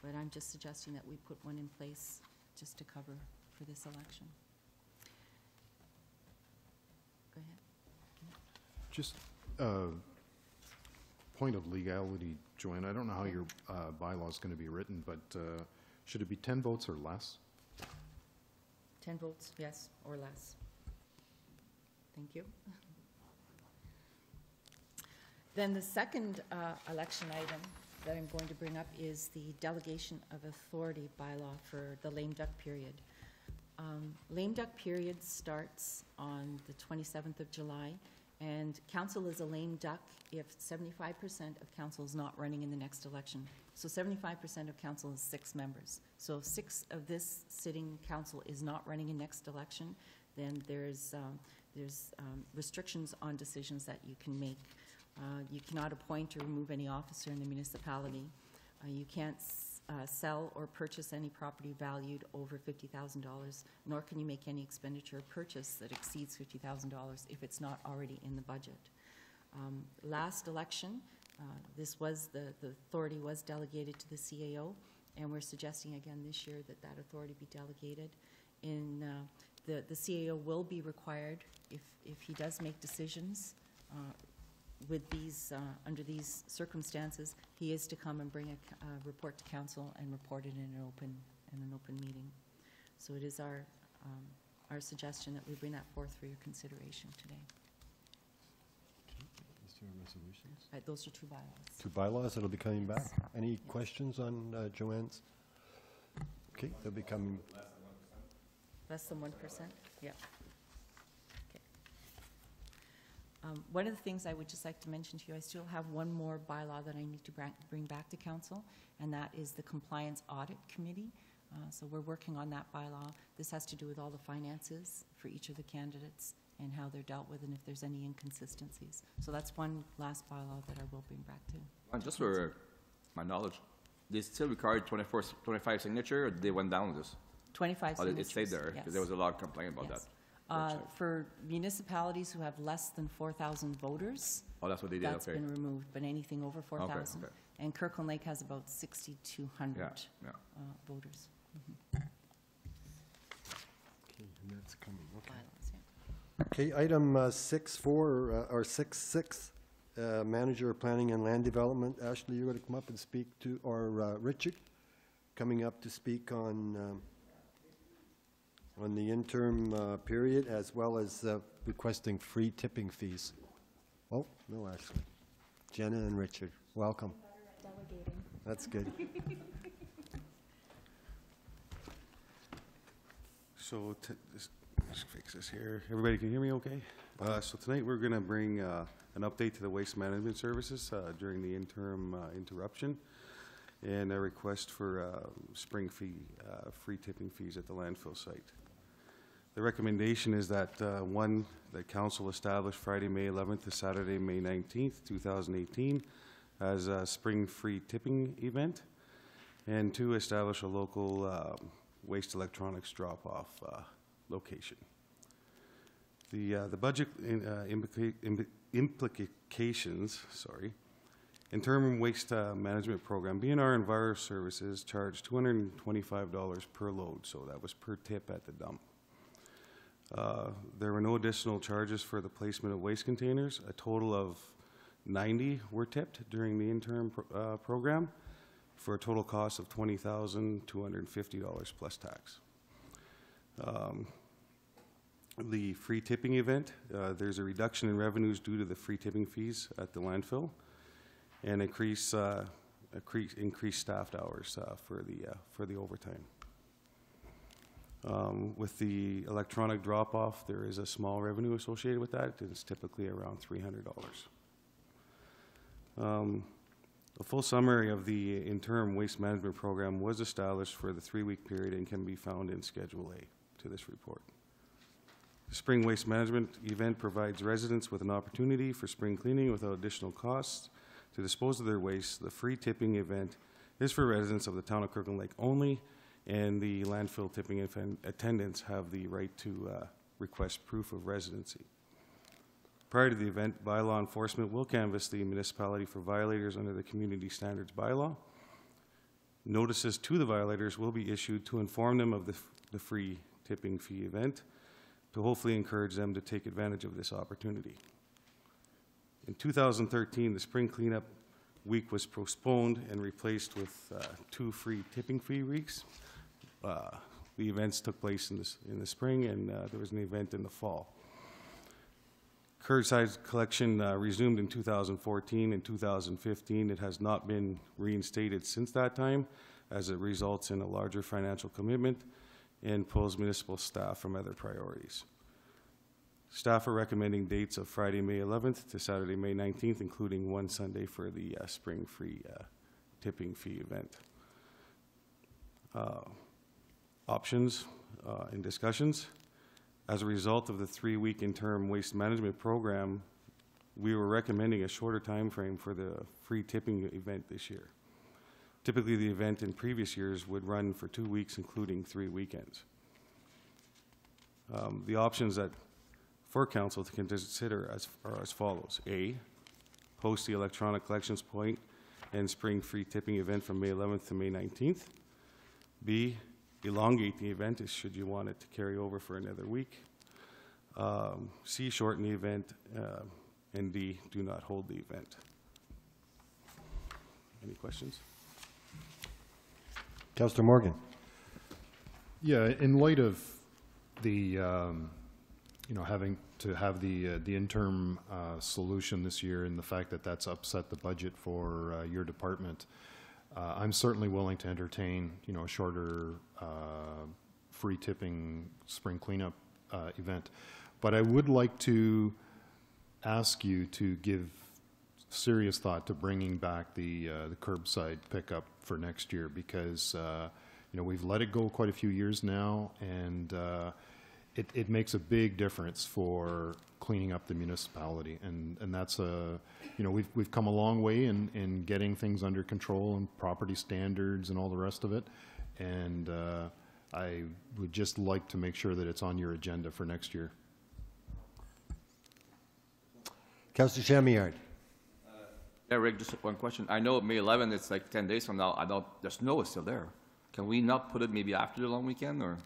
but I'm just suggesting that we put one in place just to cover for this election. Go ahead. Just point of legality, Joanne, I don't know how your bylaw is going to be written, but should it be 10 votes or less? 10 votes, yes, or less. Thank you. Then the second election item that I'm going to bring up is the delegation of authority bylaw for the lame duck period. Lame duck period starts on the 27th of July, and council is a lame duck if 75% of council is not running in the next election. So 75% of council is 6 members. So if 6 of this sitting council is not running in next election, then there's restrictions on decisions that you can make. You cannot appoint or remove any officer in the municipality. You can't sell or purchase any property valued over $50,000, nor can you make any expenditure or purchase that exceeds $50,000 if it's not already in the budget. Last election, the authority was delegated to the CAO, and we're suggesting again this year that that authority be delegated. The CAO will be required, if he does make decisions with these, under these circumstances, he is to come and bring a report to council and report it in an open meeting. So it is our suggestion that we bring that forth for your consideration today. Is there resolutions? Those are 2 bylaws. 2 bylaws that'll be coming back. Any questions on Joanne's? Okay, they'll be coming. Less than 1%? Yeah. Okay. One of the things I would just like to mention to you, I still have one more bylaw that I need to bring back to council, and that is the Compliance Audit Committee. So we're working on that bylaw. This has to do with all the finances for each of the candidates and how they're dealt with and if there's any inconsistencies. So that's one last bylaw that I will bring back to. And just for my knowledge, they still require 25 signature, or they went down with this? 25 Oh, signatures. it stayed there, because there was a lot of complaint about Yes. that. For municipalities who have less than 4,000 voters, Oh, that's what they did, that's okay. been removed, but anything over 4,000. okay. And Kirkland Lake has about 6,200 Yeah. voters. Okay, and that's coming, okay. Bylaws, yeah. Okay, item 6.4, or 6.6, Manager of Planning and Land Development. Ashley, you're going to come up and speak to, or Richard, coming up to speak on the interim period, as well as requesting free tipping fees. Oh, no, Ashley. Jenna and Richard, welcome. Delegating. That's good. So, let's fix this here. Everybody can hear me okay? So tonight we're going to bring an update to the waste management services during the interim interruption, and a request for spring free tipping fees at the landfill site. The recommendation is that, one, the council establish Friday, May 11th to Saturday, May 19th, 2018 as a spring free tipping event, and 2, establish a local waste electronics drop-off location. The budget implications, interim waste management program. B&R Enviro Services charged $225 per load, so that was per tip at the dump. There were no additional charges for the placement of waste containers. A total of 90 were tipped during the interim program, for a total cost of $20,250 plus tax. The free tipping event, there's a reduction in revenues due to the free tipping fees at the landfill, and increased staffed hours for the overtime. With the electronic drop-off, there is a small revenue associated with that. It's typically around $300. A full summary of the interim waste management program was established for the 3-week period and can be found in Schedule A to this report. The spring waste management event provides residents with an opportunity for spring cleaning without additional costs to dispose of their waste. The free tipping event is for residents of the town of Kirkland Lake only, and the landfill tipping attendants have the right to request proof of residency. Prior to the event, bylaw enforcement will canvass the municipality for violators under the Community Standards Bylaw. Notices to the violators will be issued to inform them of the free tipping fee event, to hopefully encourage them to take advantage of this opportunity. In 2013, the spring cleanup week was postponed and replaced with 2 free tipping fee weeks. The events took place in the spring, and there was an event in the fall. Curbside collection resumed in 2014 and 2015. It has not been reinstated since that time, as it results in a larger financial commitment and pulls municipal staff from other priorities. Staff are recommending dates of Friday, May 11th to Saturday, May 19th, including one Sunday for the spring free tipping fee event. Options and discussions. As a result of the 3-week interim waste management program, we were recommending a shorter time frame for the free tipping event this year. Typically, the event in previous years would run for 2 weeks, including 3 weekends. The options that for council to consider are as follows. A, host the electronic collections point and spring free tipping event from May 11th to May 19th. B, elongate the event should you want it to carry over for another week. C, shorten the event. And D, do not hold the event. Any questions? Councillor Morgan. Yeah, in light of the, having to have the interim solution this year and the fact that that's upset the budget for your department, I'm certainly willing to entertain, a shorter free tipping spring cleanup event. But I would like to ask you to give serious thought to bringing back the curbside pickup for next year, because we've let it go quite a few years now, and it makes a big difference for cleaning up the municipality, and that's we've come a long way in getting things under control and property standards and all the rest of it, and I would just like to make sure that it's on your agenda for next year. Councillor Chamillard. Yeah, Rick, just one question. I know May 11th, it's like 10 days from now. The snow is still there. Can we not put it maybe after the long weekend, or?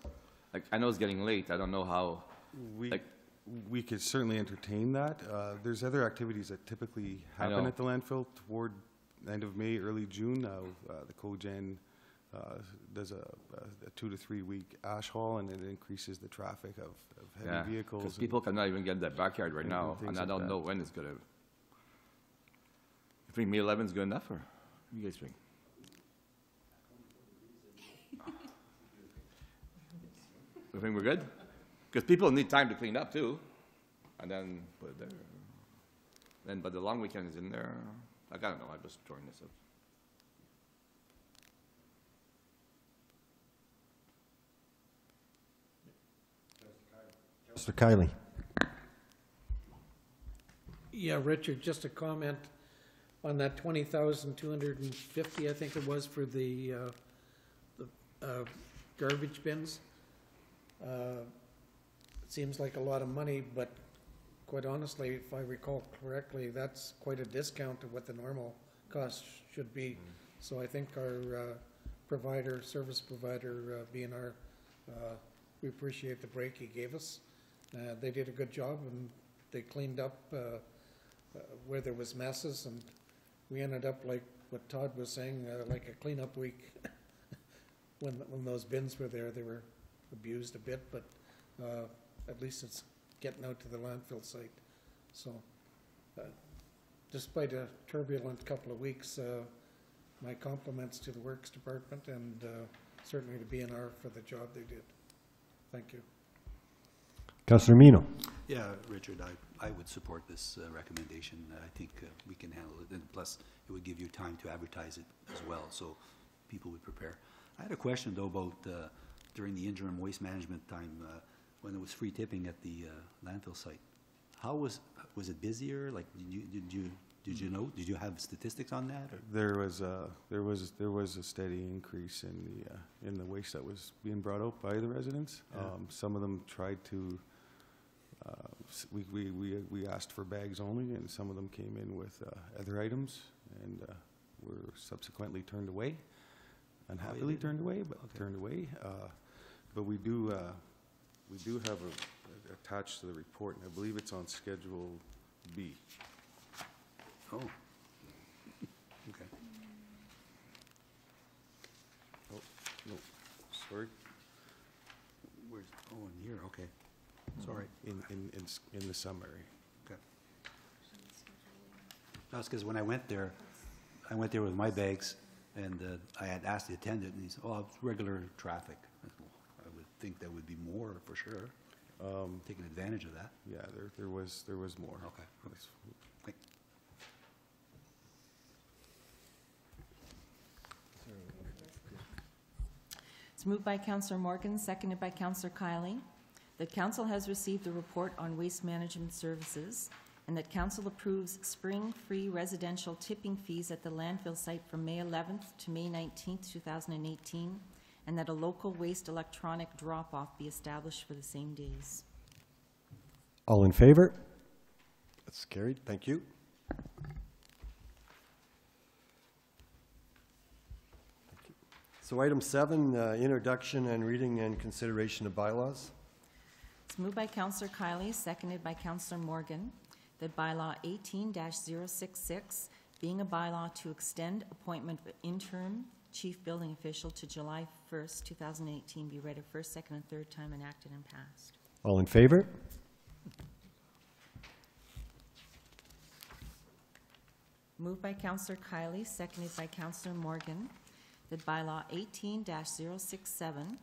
Like, I know it's getting late. I don't know how. We could certainly entertain that. There's other activities that typically happen at the landfill toward the end of May, early June. The cogen does a 2 to 3 week ash haul, and it increases the traffic of heavy vehicles. Because people cannot even get in their backyard right now, and I don't know when it's going to. You think May 11th is good enough, or what do you guys think? You think we're good? Because people need time to clean up too, and then put it there. But the long weekend is in there. Like, I don't know. I'm just throwing this up. Mr. Kiley. Yeah, Richard, just a comment on that 20,250, I think it was, for the garbage bins. It seems like a lot of money, but quite honestly, if I recall correctly, that's quite a discount to what the normal cost should be. So I think our service provider, B&R, we appreciate the break he gave us. They did a good job, and they cleaned up where there was messes, and we ended up, like what Todd was saying, like a cleanup week. when those bins were there, they were abused a bit, but at least it's getting out to the landfill site. So despite a turbulent couple of weeks, my compliments to the Works Department, and certainly to B&R for the job they did. Thank you. Councillor Mino. Yeah, Richard, I would support this recommendation. I think we can handle it, and plus it would give you time to advertise it as well, so people would prepare. I had a question though about during the interim waste management time when it was free tipping at the landfill site. How was it busier? Like, did you know? Did you have statistics on that? Or? There was a steady increase in the waste that was being brought out by the residents. Yeah. Some of them tried to. We asked for bags only, and some of them came in with other items, and were subsequently turned away. Unhappily turned away, but turned away. But we do have attached to the report, and I believe it's on Schedule B. Oh. Okay. Oh, no, sorry. in the summary. Okay. That's because when I went there with my bags, and I had asked the attendant, and he said, "Oh, it's regular traffic." I said, "Well, I would think there would be more for sure." Taking advantage of that. Yeah, there was more. Okay. Okay. It's moved by Councillor Morgan, seconded by Councillor Kiley, that council has received a report on waste management services and that council approves spring-free residential tipping fees at the landfill site from May 11th to May 19th, 2018, and that a local waste electronic drop-off be established for the same days. All in favor? That's carried. Thank you. So item 7, introduction and reading and consideration of bylaws. It's moved by Councillor Kiley, seconded by Councillor Morgan, that bylaw 18-066, being a bylaw to extend appointment of interim chief building official to July 1st, 2018, be read a first, second, and third time, enacted and passed. All in favor? Moved by Councillor Kiley, seconded by Councillor Morgan, that bylaw 18-067,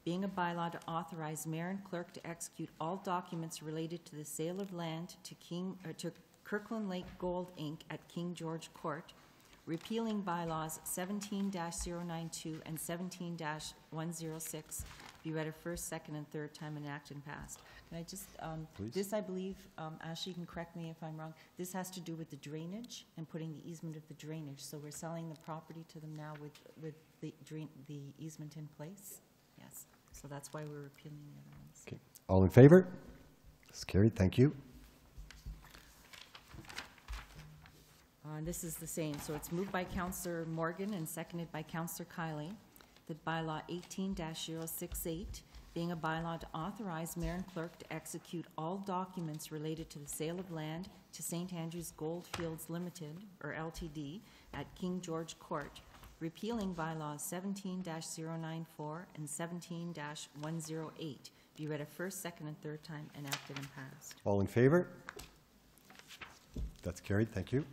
being a bylaw to authorize mayor and clerk to execute all documents related to the sale of land to Kirkland Lake Gold Inc. at King George Court, repealing bylaws 17-092 and 17-106, be read a first, second, and third time, enacted and passed. Can I just, this I believe, Ashley, you can correct me if I'm wrong, this has to do with the drainage and putting the easement of the drainage. So we're selling the property to them now with the easement in place? Yes. So that's why we're repealing the other ones. Okay. All in favor? That's carried. Thank you. This is the same. So it's moved by Councillor Morgan and seconded by Councillor Kiley, that bylaw 18-068, being a bylaw to authorize mayor and clerk to execute all documents related to the sale of land to St. Andrews Goldfields Limited, or LTD, at King George Court, repealing bylaws 17-094 and 17-108, be read a first, second, and third time, enacted and passed. All in favor? That's carried. Thank you.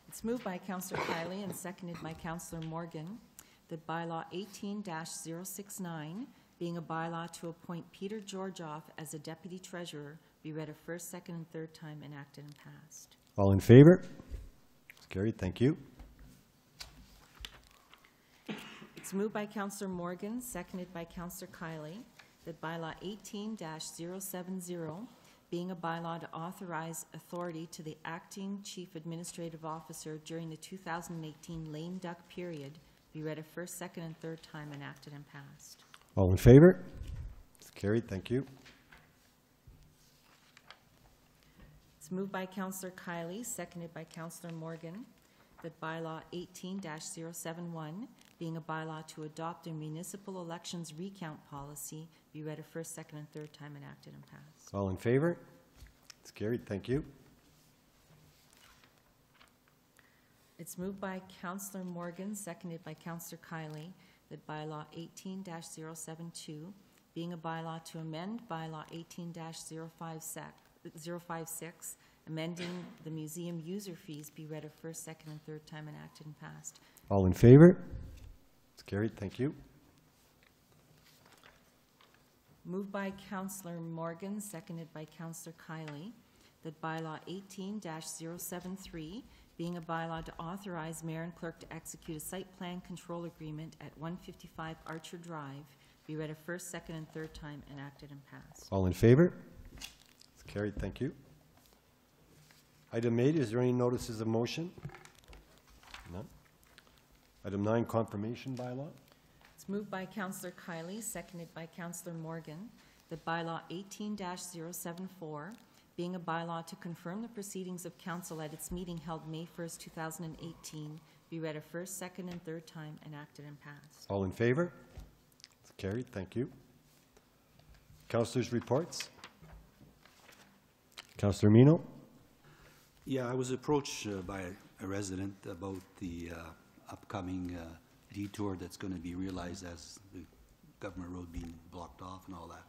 It's moved by Councillor Kiley and seconded by Councillor Morgan, that bylaw 18-069, being a bylaw to appoint Peter Georgioff as a deputy treasurer, be read a first, second, and third time, enacted and passed. All in favor? It's carried. Thank you. It's moved by Councillor Morgan, seconded by Councillor Kiley, that bylaw 18-070, being a bylaw to authorize authority to the acting chief administrative officer during the 2018 lame duck period, be read a first, second, and third time, enacted and passed. All in favor? It's carried. Thank you. It's moved by Councillor Kiley, seconded by Councillor Morgan, that bylaw 18-071, being a bylaw to adopt a municipal elections recount policy, be read a first, second, and third time, enacted and passed. All in favor? It's carried. Thank you. It's moved by Councillor Morgan, seconded by Councillor Kiley, that bylaw 18-072, being a bylaw to amend bylaw 18-056, amending the museum user fees, be read a first, second, and third time, enacted and passed. All in favor? It's carried. Thank you. Moved by Councillor Morgan, seconded by Councillor Kiley, that bylaw 18-073, being a bylaw to authorize mayor and clerk to execute a site plan control agreement at 155 Archer Drive, be read a first, second, and third time, enacted and passed. All in favor? It's carried. Thank you. Item 8, is there any notices of motion? None. Item 9, confirmation bylaw. It's moved by Councillor Kiley, seconded by Councillor Morgan, that bylaw 18-074, being a bylaw to confirm the proceedings of council at its meeting held May 1st, 2018, be read a first, second, and third time, enacted and passed. All in favor? It's carried. Thank you. Councillors' reports. Councillor Mino. Yeah, I was approached by a resident about the upcoming detour that's going to be realized as the government road being blocked off and all that.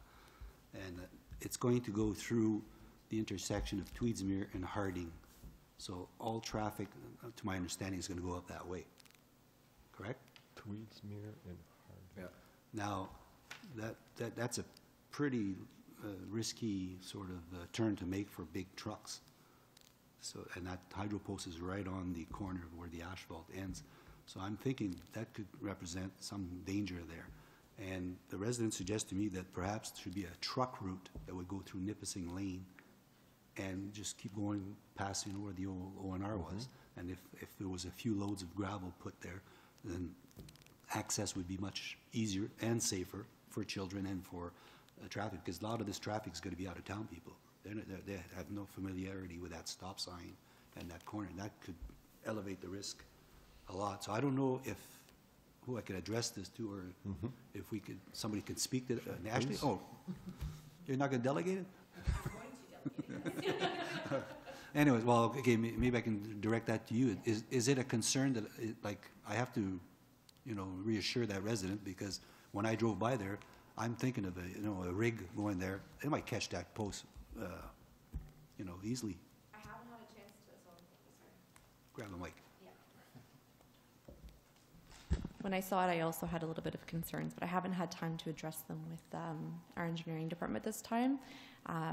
And it's going to go through the intersection of Tweedsmuir and Harding. So all traffic, to my understanding, is going to go up that way, correct? Tweedsmuir and Harding. Now, that's a pretty risky sort of turn to make for big trucks. So, and that hydro post is right on the corner of where the asphalt ends. So I'm thinking that could represent some danger there. And the residents suggest to me that perhaps there should be a truck route that would go through Nipissing Lane and just keep going past, where the old ONR was. And if there was a few loads of gravel put there, then access would be much easier and safer for children and for traffic, because a lot of this traffic is going to be out-of-town people. They have no familiarity with that stop sign and that corner, and that could elevate the risk a lot. So I don't know who I could address this to, or if somebody could speak to it. Ashley? Please. Oh, you're not going to delegate it? Anyways, well, okay, maybe I can direct that to you. Is it a concern that, I have to, reassure that resident, because when I drove by there, I'm thinking of a rig going there. They might catch that post, easily. I haven't had a chance to, so sorry. Grab the mic. When I saw it, I also had a little bit of concerns, but I haven't had time to address them with our engineering department this time.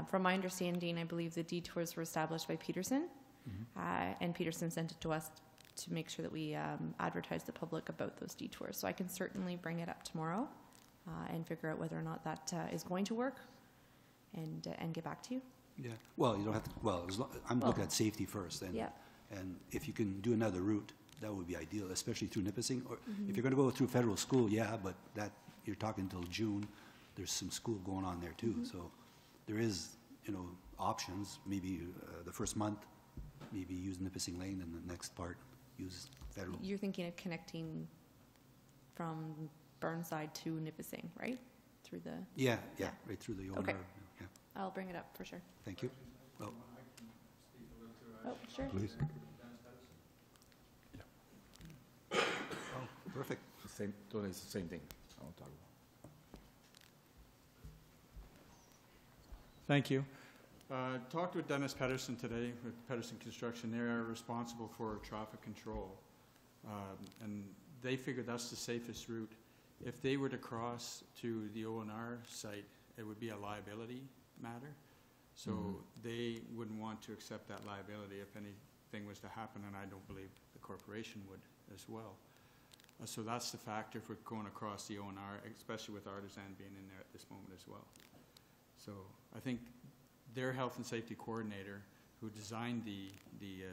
From my understanding, I believe the detours were established by Peterson, and Peterson sent it to us to make sure that we advertise the public about those detours. So I can certainly bring it up tomorrow and figure out whether or not that is going to work, and get back to you. Yeah. Well, you don't have to. Well, I'm looking at safety first, and if you can do another route, that would be ideal, especially through Nipissing. Or if you're going to go through federal school, yeah, but that you're talking until June. There's some school going on there too, so there is, options. Maybe the first month, maybe use Nipissing Lane, and the next part use federal. You're thinking of connecting from Burnside to Nipissing, right? Through the... Yeah, right through the ONR. Okay. Yeah. I'll bring it up for sure. Thank you. Oh, sure. Please. perfect. It's the same thing. I won't talk about. Thank you. Talked with Dennis Pedersen today with Pedersen Construction. They are responsible for traffic control. And they figured that's the safest route. If they were to cross to the ONR site, it would be a liability matter. So they wouldn't want to accept that liability if anything was to happen, and I don't believe the corporation would as well. So that's the factor for going across the ONR, especially with Artisan being in there at this moment as well. So I think their health and safety coordinator, who designed the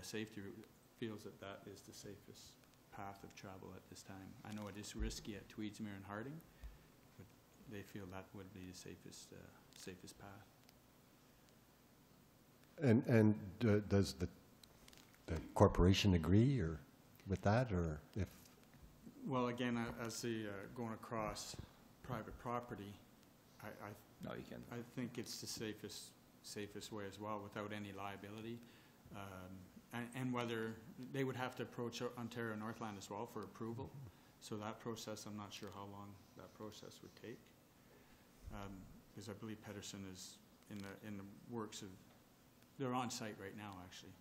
safety route, feels that that is the safest path of travel at this time. I know it is risky at Tweedsmuir and Harding, but they feel that would be the safest path. And does the corporation agree or with that, or if? Well, again, as the going across private property, No, you can't. I think it's the safest way as well, without any liability. And whether they would have to approach Ontario Northland as well for approval. So that process, I'm not sure how long that process would take. Because I believe Pedersen is in the works of, they're on site right now actually,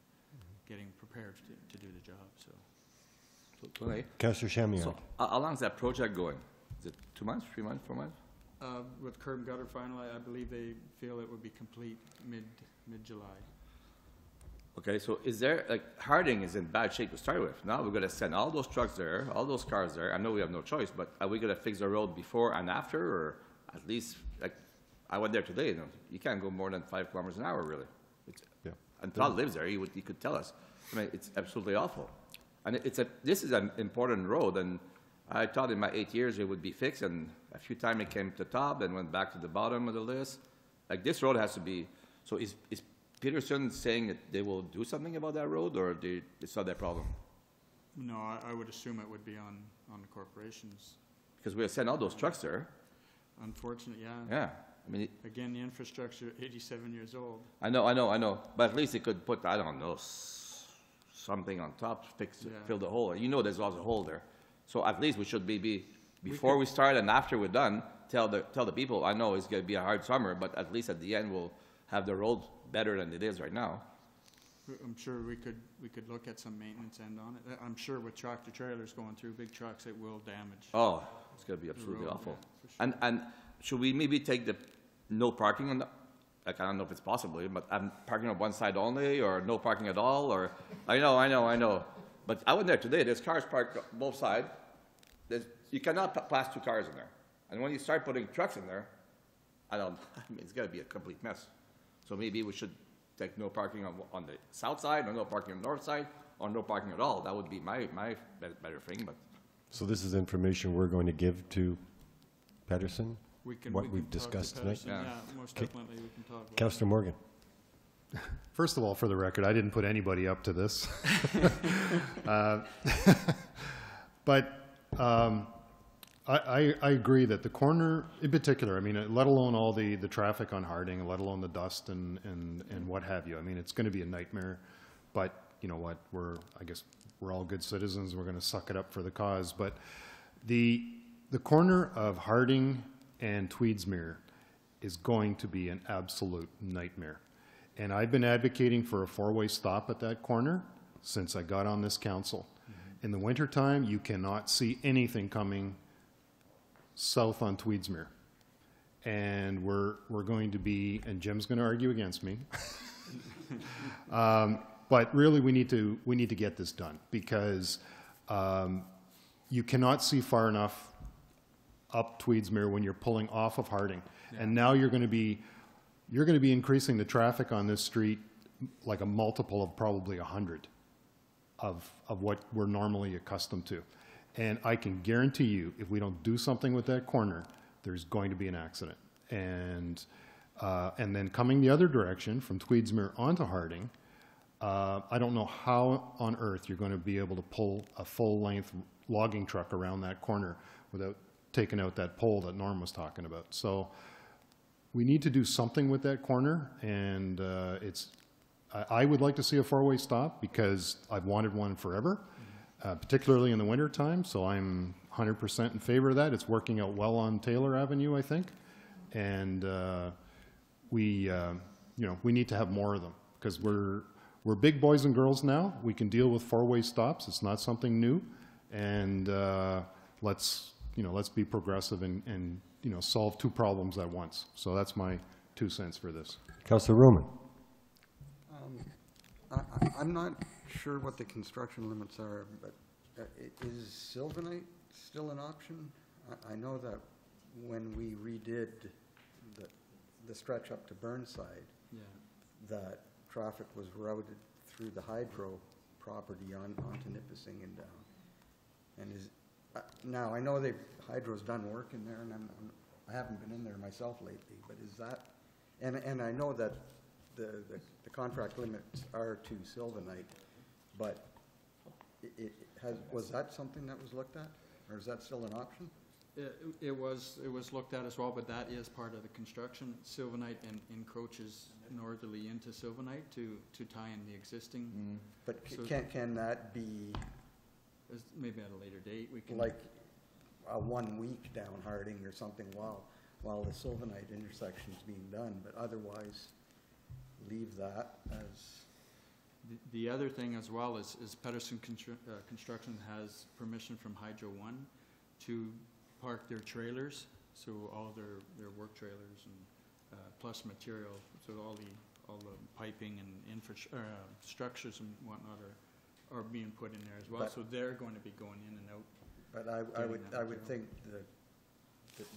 getting prepared to do the job, so. Councillor Chamier. So how long is that project going? Is it 2 months, 3 months, 4 months? With curb and gutter final, I believe they feel it would be complete mid-July. Okay, so is there, Harding is in bad shape to start with. Now we're going to send all those trucks there, all those cars there. I know we have no choice, but are we going to fix the road before and after, or at least, I went there today, you can't go more than 5 kilometers an hour, really. And Todd lives there, he could tell us. I mean, it's absolutely awful. And this is an important road, and I thought in my 8 years it would be fixed, and a few times it came to the top, then went back to the bottom of the list. This road has to be, so is Peterson saying that they will do something about that road, or it's not their problem? No, I would assume it would be on the corporations. Because we have sent all those trucks there. Unfortunately, yeah. Yeah. I mean, again, the infrastructure, 87 years old. I know. But at least it could put, I don't know, something on top, fill the hole. There's also a hole there. So at least we should be before we start and after we're done, tell the people, I know it's gonna be a hard summer, but at least at the end, we'll have the road better than it is right now. I'm sure we could look at some maintenance end on it. I'm sure with tractor trailers going through big trucks, it will damage. Oh, it's gonna be absolutely road, awful. yeah, for sure. And should we maybe take the no parking on the, like, I don't know if it's possible, but I'm parking on one side only, or no parking at all, or, I know. But I went there today, there's cars parked on both sides. You cannot pass 2 cars in there. And when you start putting trucks in there, I mean, it's gonna be a complete mess. So maybe we should take no parking on the south side, or no parking on the north side, or no parking at all. That would be my better thing, but. So this is information we're going to give to Pedersen? We can What we've talk to discussed tonight? Pedersen, Yeah, most Okay. definitely we can talk about it. Councillor Morgan? First of all, for the record, I didn't put anybody up to this. But I agree that the corner in particular, I mean, let alone all the traffic on Harding, let alone the dust and what have you. I mean, it's going to be a nightmare, but you know what, I guess we're all good citizens. We're going to suck it up for the cause. But the corner of Harding and Tweedsmuir is going to be an absolute nightmare. And I've been advocating for a 4-way stop at that corner since I got on this council. Mm-hmm. In the wintertime, you cannot see anything coming south on Tweedsmuir. And we're going to be, and Jim's going to argue against me, but really we need to get this done, because you cannot see far enough up Tweedsmuir when you're pulling off of Harding. Yeah. And now you're going to be increasing the traffic on this street like a multiple of probably 100 of what we're normally accustomed to. And I can guarantee you, if we don't do something with that corner, there's going to be an accident. And then coming the other direction from Tweedsmuir onto Harding, I don't know how on earth you're going to be able to pull a full-length logging truck around that corner without taking out that pole that Norm was talking about. So we need to do something with that corner, and I would like to see a 4-way stop, because I've wanted one forever, particularly in the winter time. So I'm 100% in favor of that. It's working out well on Taylor Avenue, I think, and we need to have more of them, because we're big boys and girls now. We can deal with 4-way stops. It's not something new, and let's be progressive and solve 2 problems at once. So that's my 2 cents for this. Councillor Roman? I'm not sure what the construction limits are, but is Sylvanite still an option? I know that when we redid the stretch up to Burnside, yeah, that traffic was routed through the hydro property onto Nipissing and down. And now I know hydro's done work in there, and I haven't been in there myself lately, but is that, and I know that the contract limits are to Sylvanite, but was that something that was looked at, or is that still an option? It was looked at as well, but that is part of the construction. Sylvanite encroaches northerly into Sylvanite to tie in the existing. Mm. But can that be maybe at a later date? We can, like a 1 week down Harding or something while the Sylvanite intersection is being done, but otherwise leave that as. The other thing as well is Pedersen Construction has permission from Hydro One to park their trailers, so all their work trailers and plus material, so all the piping and structures and whatnot are being put in there as well. So they're going to be going in and out. But I would think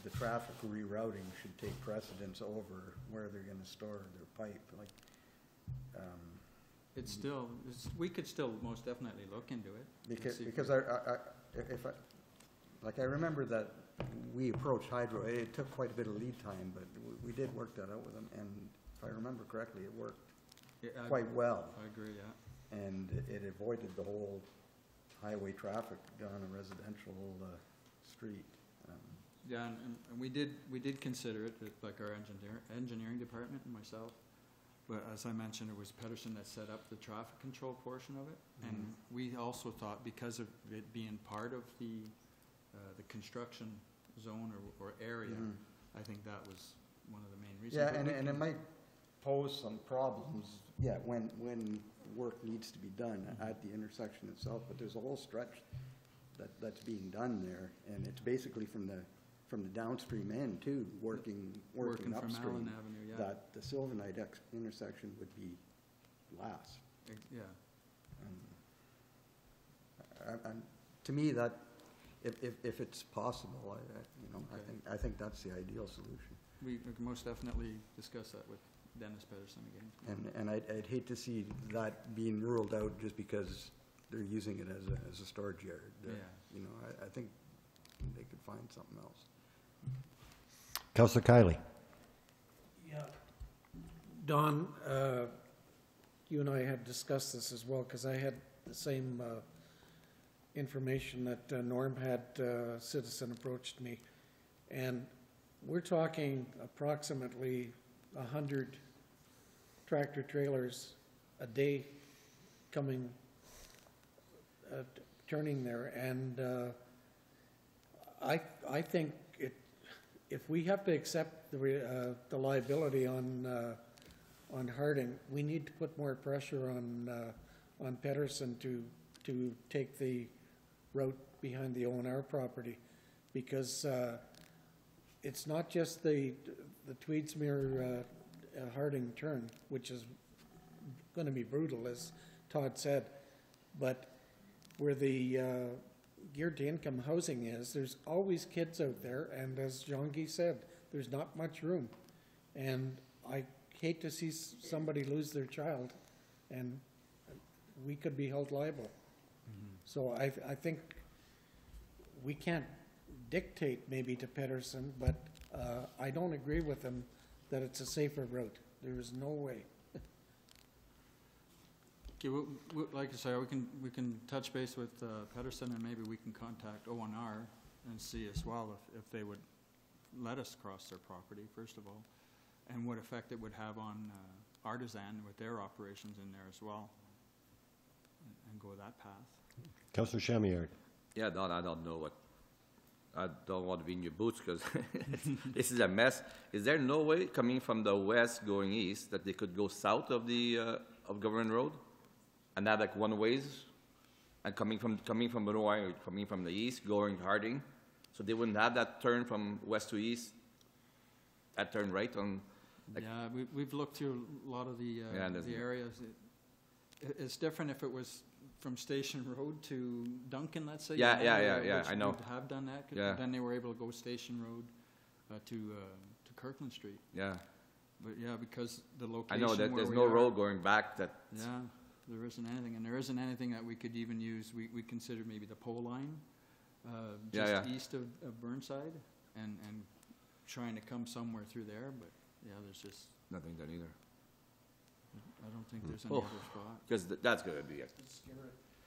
the traffic rerouting should take precedence over where they're going to store their pipe. Like, we could still most definitely look into it. Because I remember that we approached Hydro. It took quite a bit of lead time, but we did work that out with them, and if I remember correctly, it worked quite well. I agree, yeah. And it avoided the whole highway traffic down a residential street. Yeah, and we did consider it, like our engineering department and myself. But as I mentioned, it was Pedersen that set up the traffic control portion of it, and we also thought, because of it being part of the construction zone or area, I think that was one of the main reasons. Yeah, But we and it can- might pose some problems, yeah, when work needs to be done at the intersection itself, but there's a whole stretch that's being done there, and it's basically from the downstream end too, working Working from upstream. Allen Avenue, yeah. That the Sylvanite intersection would be last. Yeah. To me, that, if it's possible, I think that's the ideal solution. We can most definitely discuss that with Dennis Pedersen again. And I'd hate to see that being ruled out just because they're using it as a storage yard. Yeah. I think they could find something else. Councillor Kiley. Yeah. Don, you and I had discussed this as well, because I had the same information that Norm had. Citizen approached me, and we're talking approximately 100 tractor trailers a day coming, turning there, and I think if we have to accept the liability on Harding, we need to put more pressure on Pedersen to take the route behind the O&R property, because it's not just the Tweedsmuir Harding turn, which is going to be brutal, as Todd said, but where the geared to income housing is, there's always kids out there, and as Jean-Guy said, there's not much room. And I hate to see somebody lose their child, and we could be held liable. So I think we can't dictate maybe to Pedersen, but I don't agree with him that it's a safer route. There is no way. Okay, like I say, we can touch base with Pedersen, and maybe we can contact O&R and see as well if they would let us cross their property, first of all, and what effect it would have on Artisan with their operations in there as well, and go that path. Councillor Chamiard. Yeah, Don, I don't know what, I don't want to be in your boots because this is a mess. Is there no way coming from the west going east that they could go south of the, of Government Road? And have like one ways? And coming from Benoit, or coming from the east, going Harding? So they wouldn't have that turn from west to east, that turn right on? Like, Yeah, we've looked through a lot of the areas. It's different if it was from Station Road to Duncan, let's say. Yeah, which I know. would have done that. 'Cause Yeah. then they were able to go Station Road to Kirkland Street. Yeah. But yeah, because the I location know that where there's we no are- road going back that. Yeah, there isn't anything, and there isn't anything that we could even use. We considered maybe the pole line, just east of Burnside, and trying to come somewhere through there, but yeah, there's just, Nothing done either. I don't think there's any Oh. other spot. Because that's gonna be it.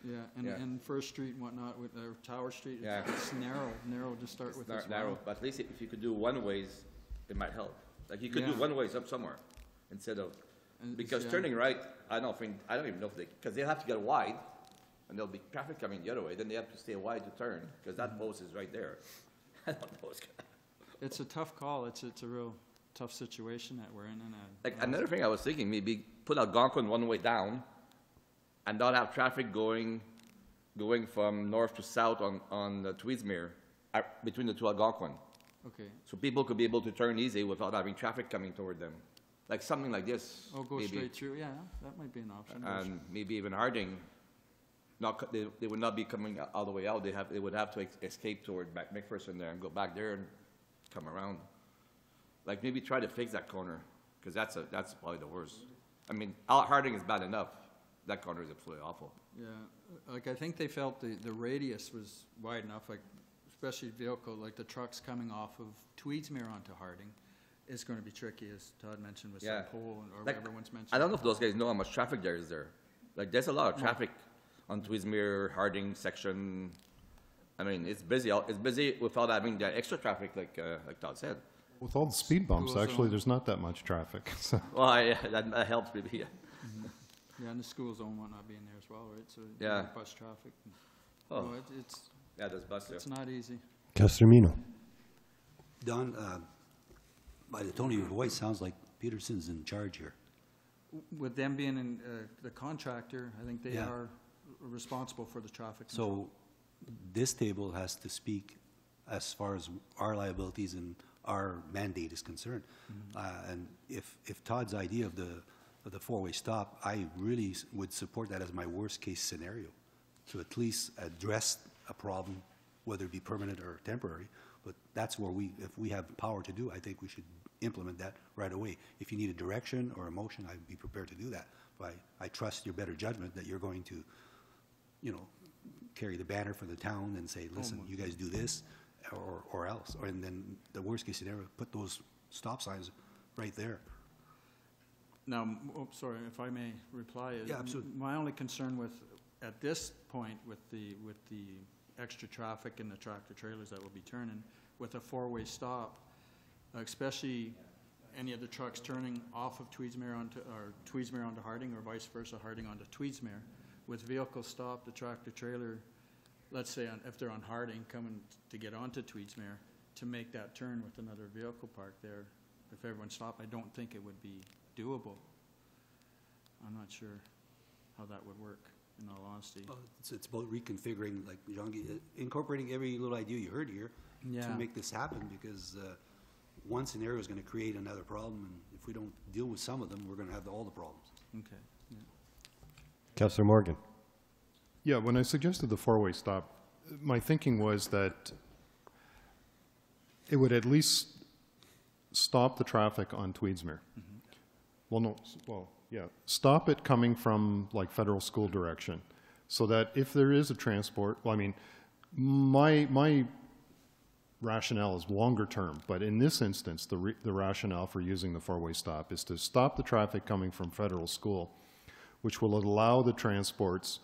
Yeah, Yeah. and First Street and whatnot, with Tower Street, Yeah. it's narrow to start with as well. Narrow, but at least if you could do one ways, it might help. Like you could do Yeah. one ways up somewhere instead of, And it's- because yeah. turning right, I don't even know if they, because they'll have to get wide and there'll be traffic coming the other way, then they have to stay wide to turn because that post is right there. I don't know what's gonna. It's a tough call. It's a real tough situation that we're in, and Like another thing I was thinking, maybe put Algonquin one way down and not have traffic going from north to south on the Tweedsmuir, between the two Algonquin. okay. So people could be able to turn easy without having traffic coming toward them. Like something like this. Oh, go maybe. straight through. Yeah, that might be an option. And maybe even Harding, they would not be coming all the way out. They would have to escape toward McPherson there and go back there and come around. Like maybe try to fix that corner, because that's probably the worst. I mean, Harding is bad enough. That corner is absolutely awful. Yeah, like I think they felt the radius was wide enough, like especially vehicle, like the trucks coming off of Tweedsmuir onto Harding is going to be tricky, as Todd mentioned with Yeah. some pole or Like, everyone's mentioned. I don't know if those guys know how much traffic there is there. Like there's a lot of traffic on Tweedsmuir, Harding section. I mean, it's busy. It's busy without having the extra traffic, like Todd said. With all the speed bumps, School actually, zone. there's not that much traffic. So Well, yeah, that helps maybe. Yeah. Yeah, and the school zone might not be in there as well, right? So Yeah. bus traffic. Oh. No, it's Yeah, there's bus there. it's not easy. Councillor Mino. Don, by the tone of your voice, sounds like Peterson's in charge here. With them being in, the contractor, I think they Yeah. are responsible for the traffic control. So this table has to speak as far as our liabilities and our mandate is concerned. And if Todd's idea of the four-way stop, I really would support that as my worst-case scenario, to at least address a problem, whether it be permanent or temporary. But that's where if we have power to do, I think we should implement that right away. If you need a direction or a motion, I'd be prepared to do that. But I trust your better judgment that you're going to, you know, carry the banner for the town and say, listen, you guys do this or else. And then the worst case scenario, put those stop signs right there. Now, sorry, if I may reply. Yeah, absolutely. My only concern with, at this point, with the extra traffic and the tractor trailers that will be turning, with a four-way stop, especially any of the trucks turning off of Tweedsmuir onto Harding, or vice versa, Harding onto Tweedsmuir, with vehicles stopped, the tractor trailer, let's say if they're on Harding coming to get onto Tweedsmuir, to make that turn with another vehicle parked there, if everyone stopped, I don't think it would be doable. I'm not sure how that would work, in all honesty. Well, it's about reconfiguring, like Jean-Guy, incorporating every little idea you heard here to make this happen, because one scenario is going to create another problem, and if we don't deal with some of them, we're going to have all the problems. Okay. Yeah. Councillor Morgan. Yeah, when I suggested the four-way stop, my thinking was that it would at least stop the traffic on Tweedsmuir. Stop it coming from like federal school direction, so that if there is a transport, well, I mean, my rationale is longer term, but in this instance, the rationale for using the four-way stop is to stop the traffic coming from federal school, which will allow the transports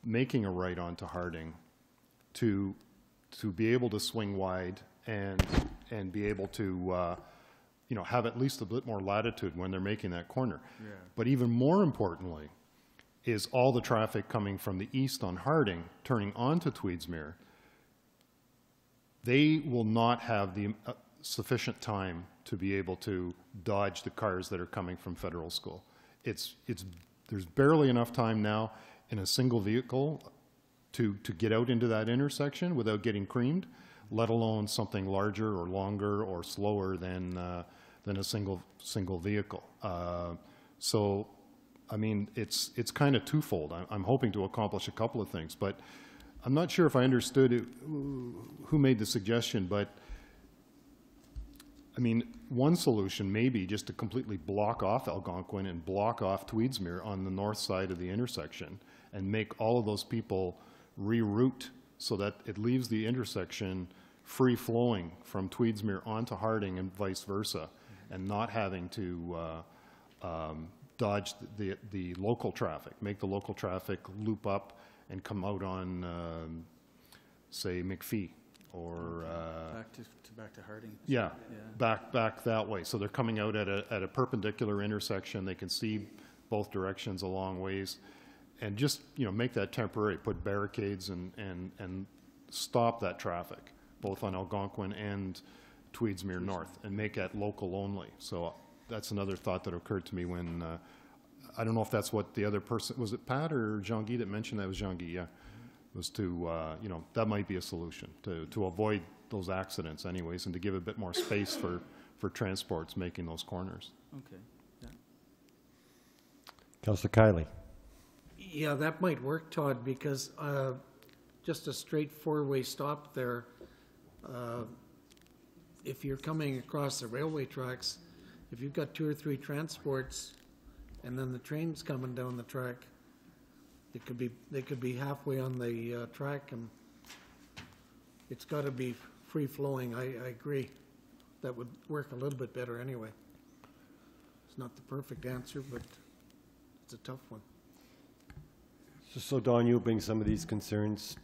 making a right onto Harding to be able to swing wide and be able to you know, have at least a bit more latitude when they're making that corner. Yeah. But even more importantly is all the traffic coming from the east on Harding turning onto Tweedsmuir. They will not have the sufficient time to be able to dodge the cars that are coming from federal school. There's barely enough time now in a single vehicle to get out into that intersection without getting creamed, let alone something larger or longer or slower than a single vehicle. So, I mean, it's kind of twofold. I'm hoping to accomplish a couple of things, but I'm not sure if I understood who made the suggestion, but I mean, one solution may be just to completely block off Algonquin and block off Tweedsmuir on the north side of the intersection and make all of those people reroute so that it leaves the intersection free-flowing from Tweedsmuir onto Harding and vice versa, and not having to dodge the local traffic, make the local traffic loop up and come out on, say, McPhee or back to Harding. yeah, back that way. So they're coming out at a perpendicular intersection. They can see both directions a long ways, and just, you know, make that temporary. Put barricades and stop that traffic, both on Algonquin and Tweedsmuir North, and make that local only. So that's another thought that occurred to me when, I don't know if that's what the other person, was it Pat or Jean-Guy that mentioned that? Was Jean-Guy, yeah. Was to, you know, that might be a solution to avoid those accidents anyways, and to give a bit more space for transports making those corners. Okay, yeah. Councillor Kiley. Yeah, that might work, Todd, because just a straight four-way stop there, if you're coming across the railway tracks, if you've got 2 or 3 transports and then the train's coming down the track, they could be halfway on the track, and it's got to be free-flowing. I agree. That would work a little bit better anyway. It's not the perfect answer, but it's a tough one. So Don, you'll bring some of these concerns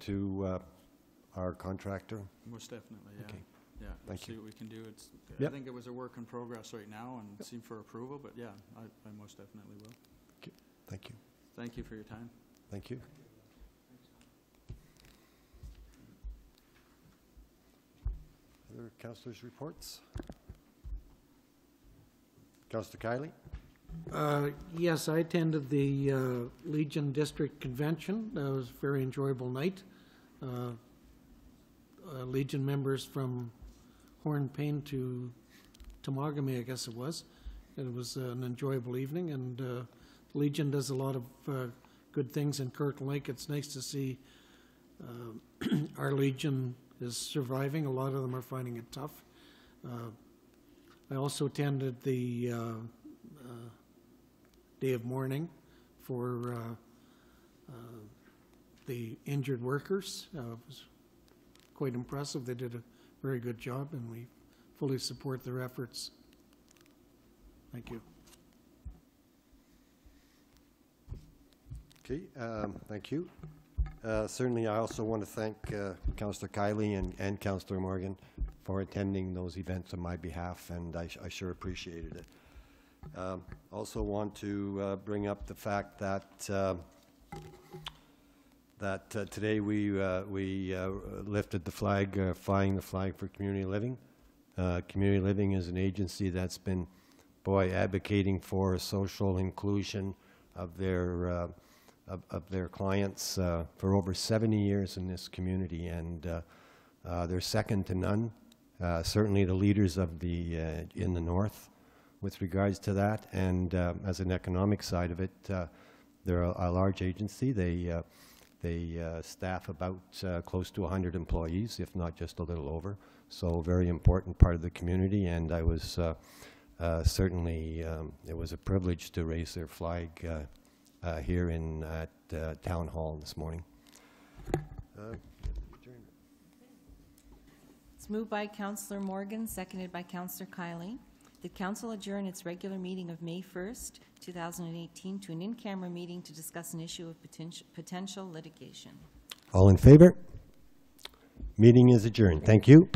to our contractor? Most definitely, yeah. Okay. Yeah, Thank see you. what we can do. Yep. I think it was a work in progress right now and seem for approval, but yeah, I most definitely will. Okay. Thank you. Thank you for your time. Thank you. Other councillors' reports? Councillor Kiley? Yes, I attended the Legion District Convention. That was a very enjoyable night. Legion members from Hornpain to Tamagami, I guess it was. It was an enjoyable evening, and Legion does a lot of good things in Kirkland Lake. It's nice to see our Legion is surviving. A lot of them are finding it tough. I also attended the day of mourning for the injured workers. It was quite impressive. They did a very good job, and we fully support their efforts. Thank you. Okay, thank you. Certainly, I also want to thank Councillor Kiley and Councillor Morgan for attending those events on my behalf, and I sure appreciated it. Also want to bring up the fact that today we lifted the flag, flying the flag for community living. Community living is an agency that's been, advocating for social inclusion of their clients for over 70 years in this community, and they're second to none. Certainly the leaders of in the north with regards to that, and as an economic side of it, they're a large agency. They staff about close to 100 employees, if not just a little over. So a very important part of the community, and I was certainly, it was a privilege to raise their flag here at Town Hall this morning. It's moved by Councillor Morgan, seconded by Councillor Kiley. The council adjourn its regular meeting of May 1st, 2018 to an in-camera meeting to discuss an issue of potential litigation. All in favor? Meeting is adjourned. Thank you.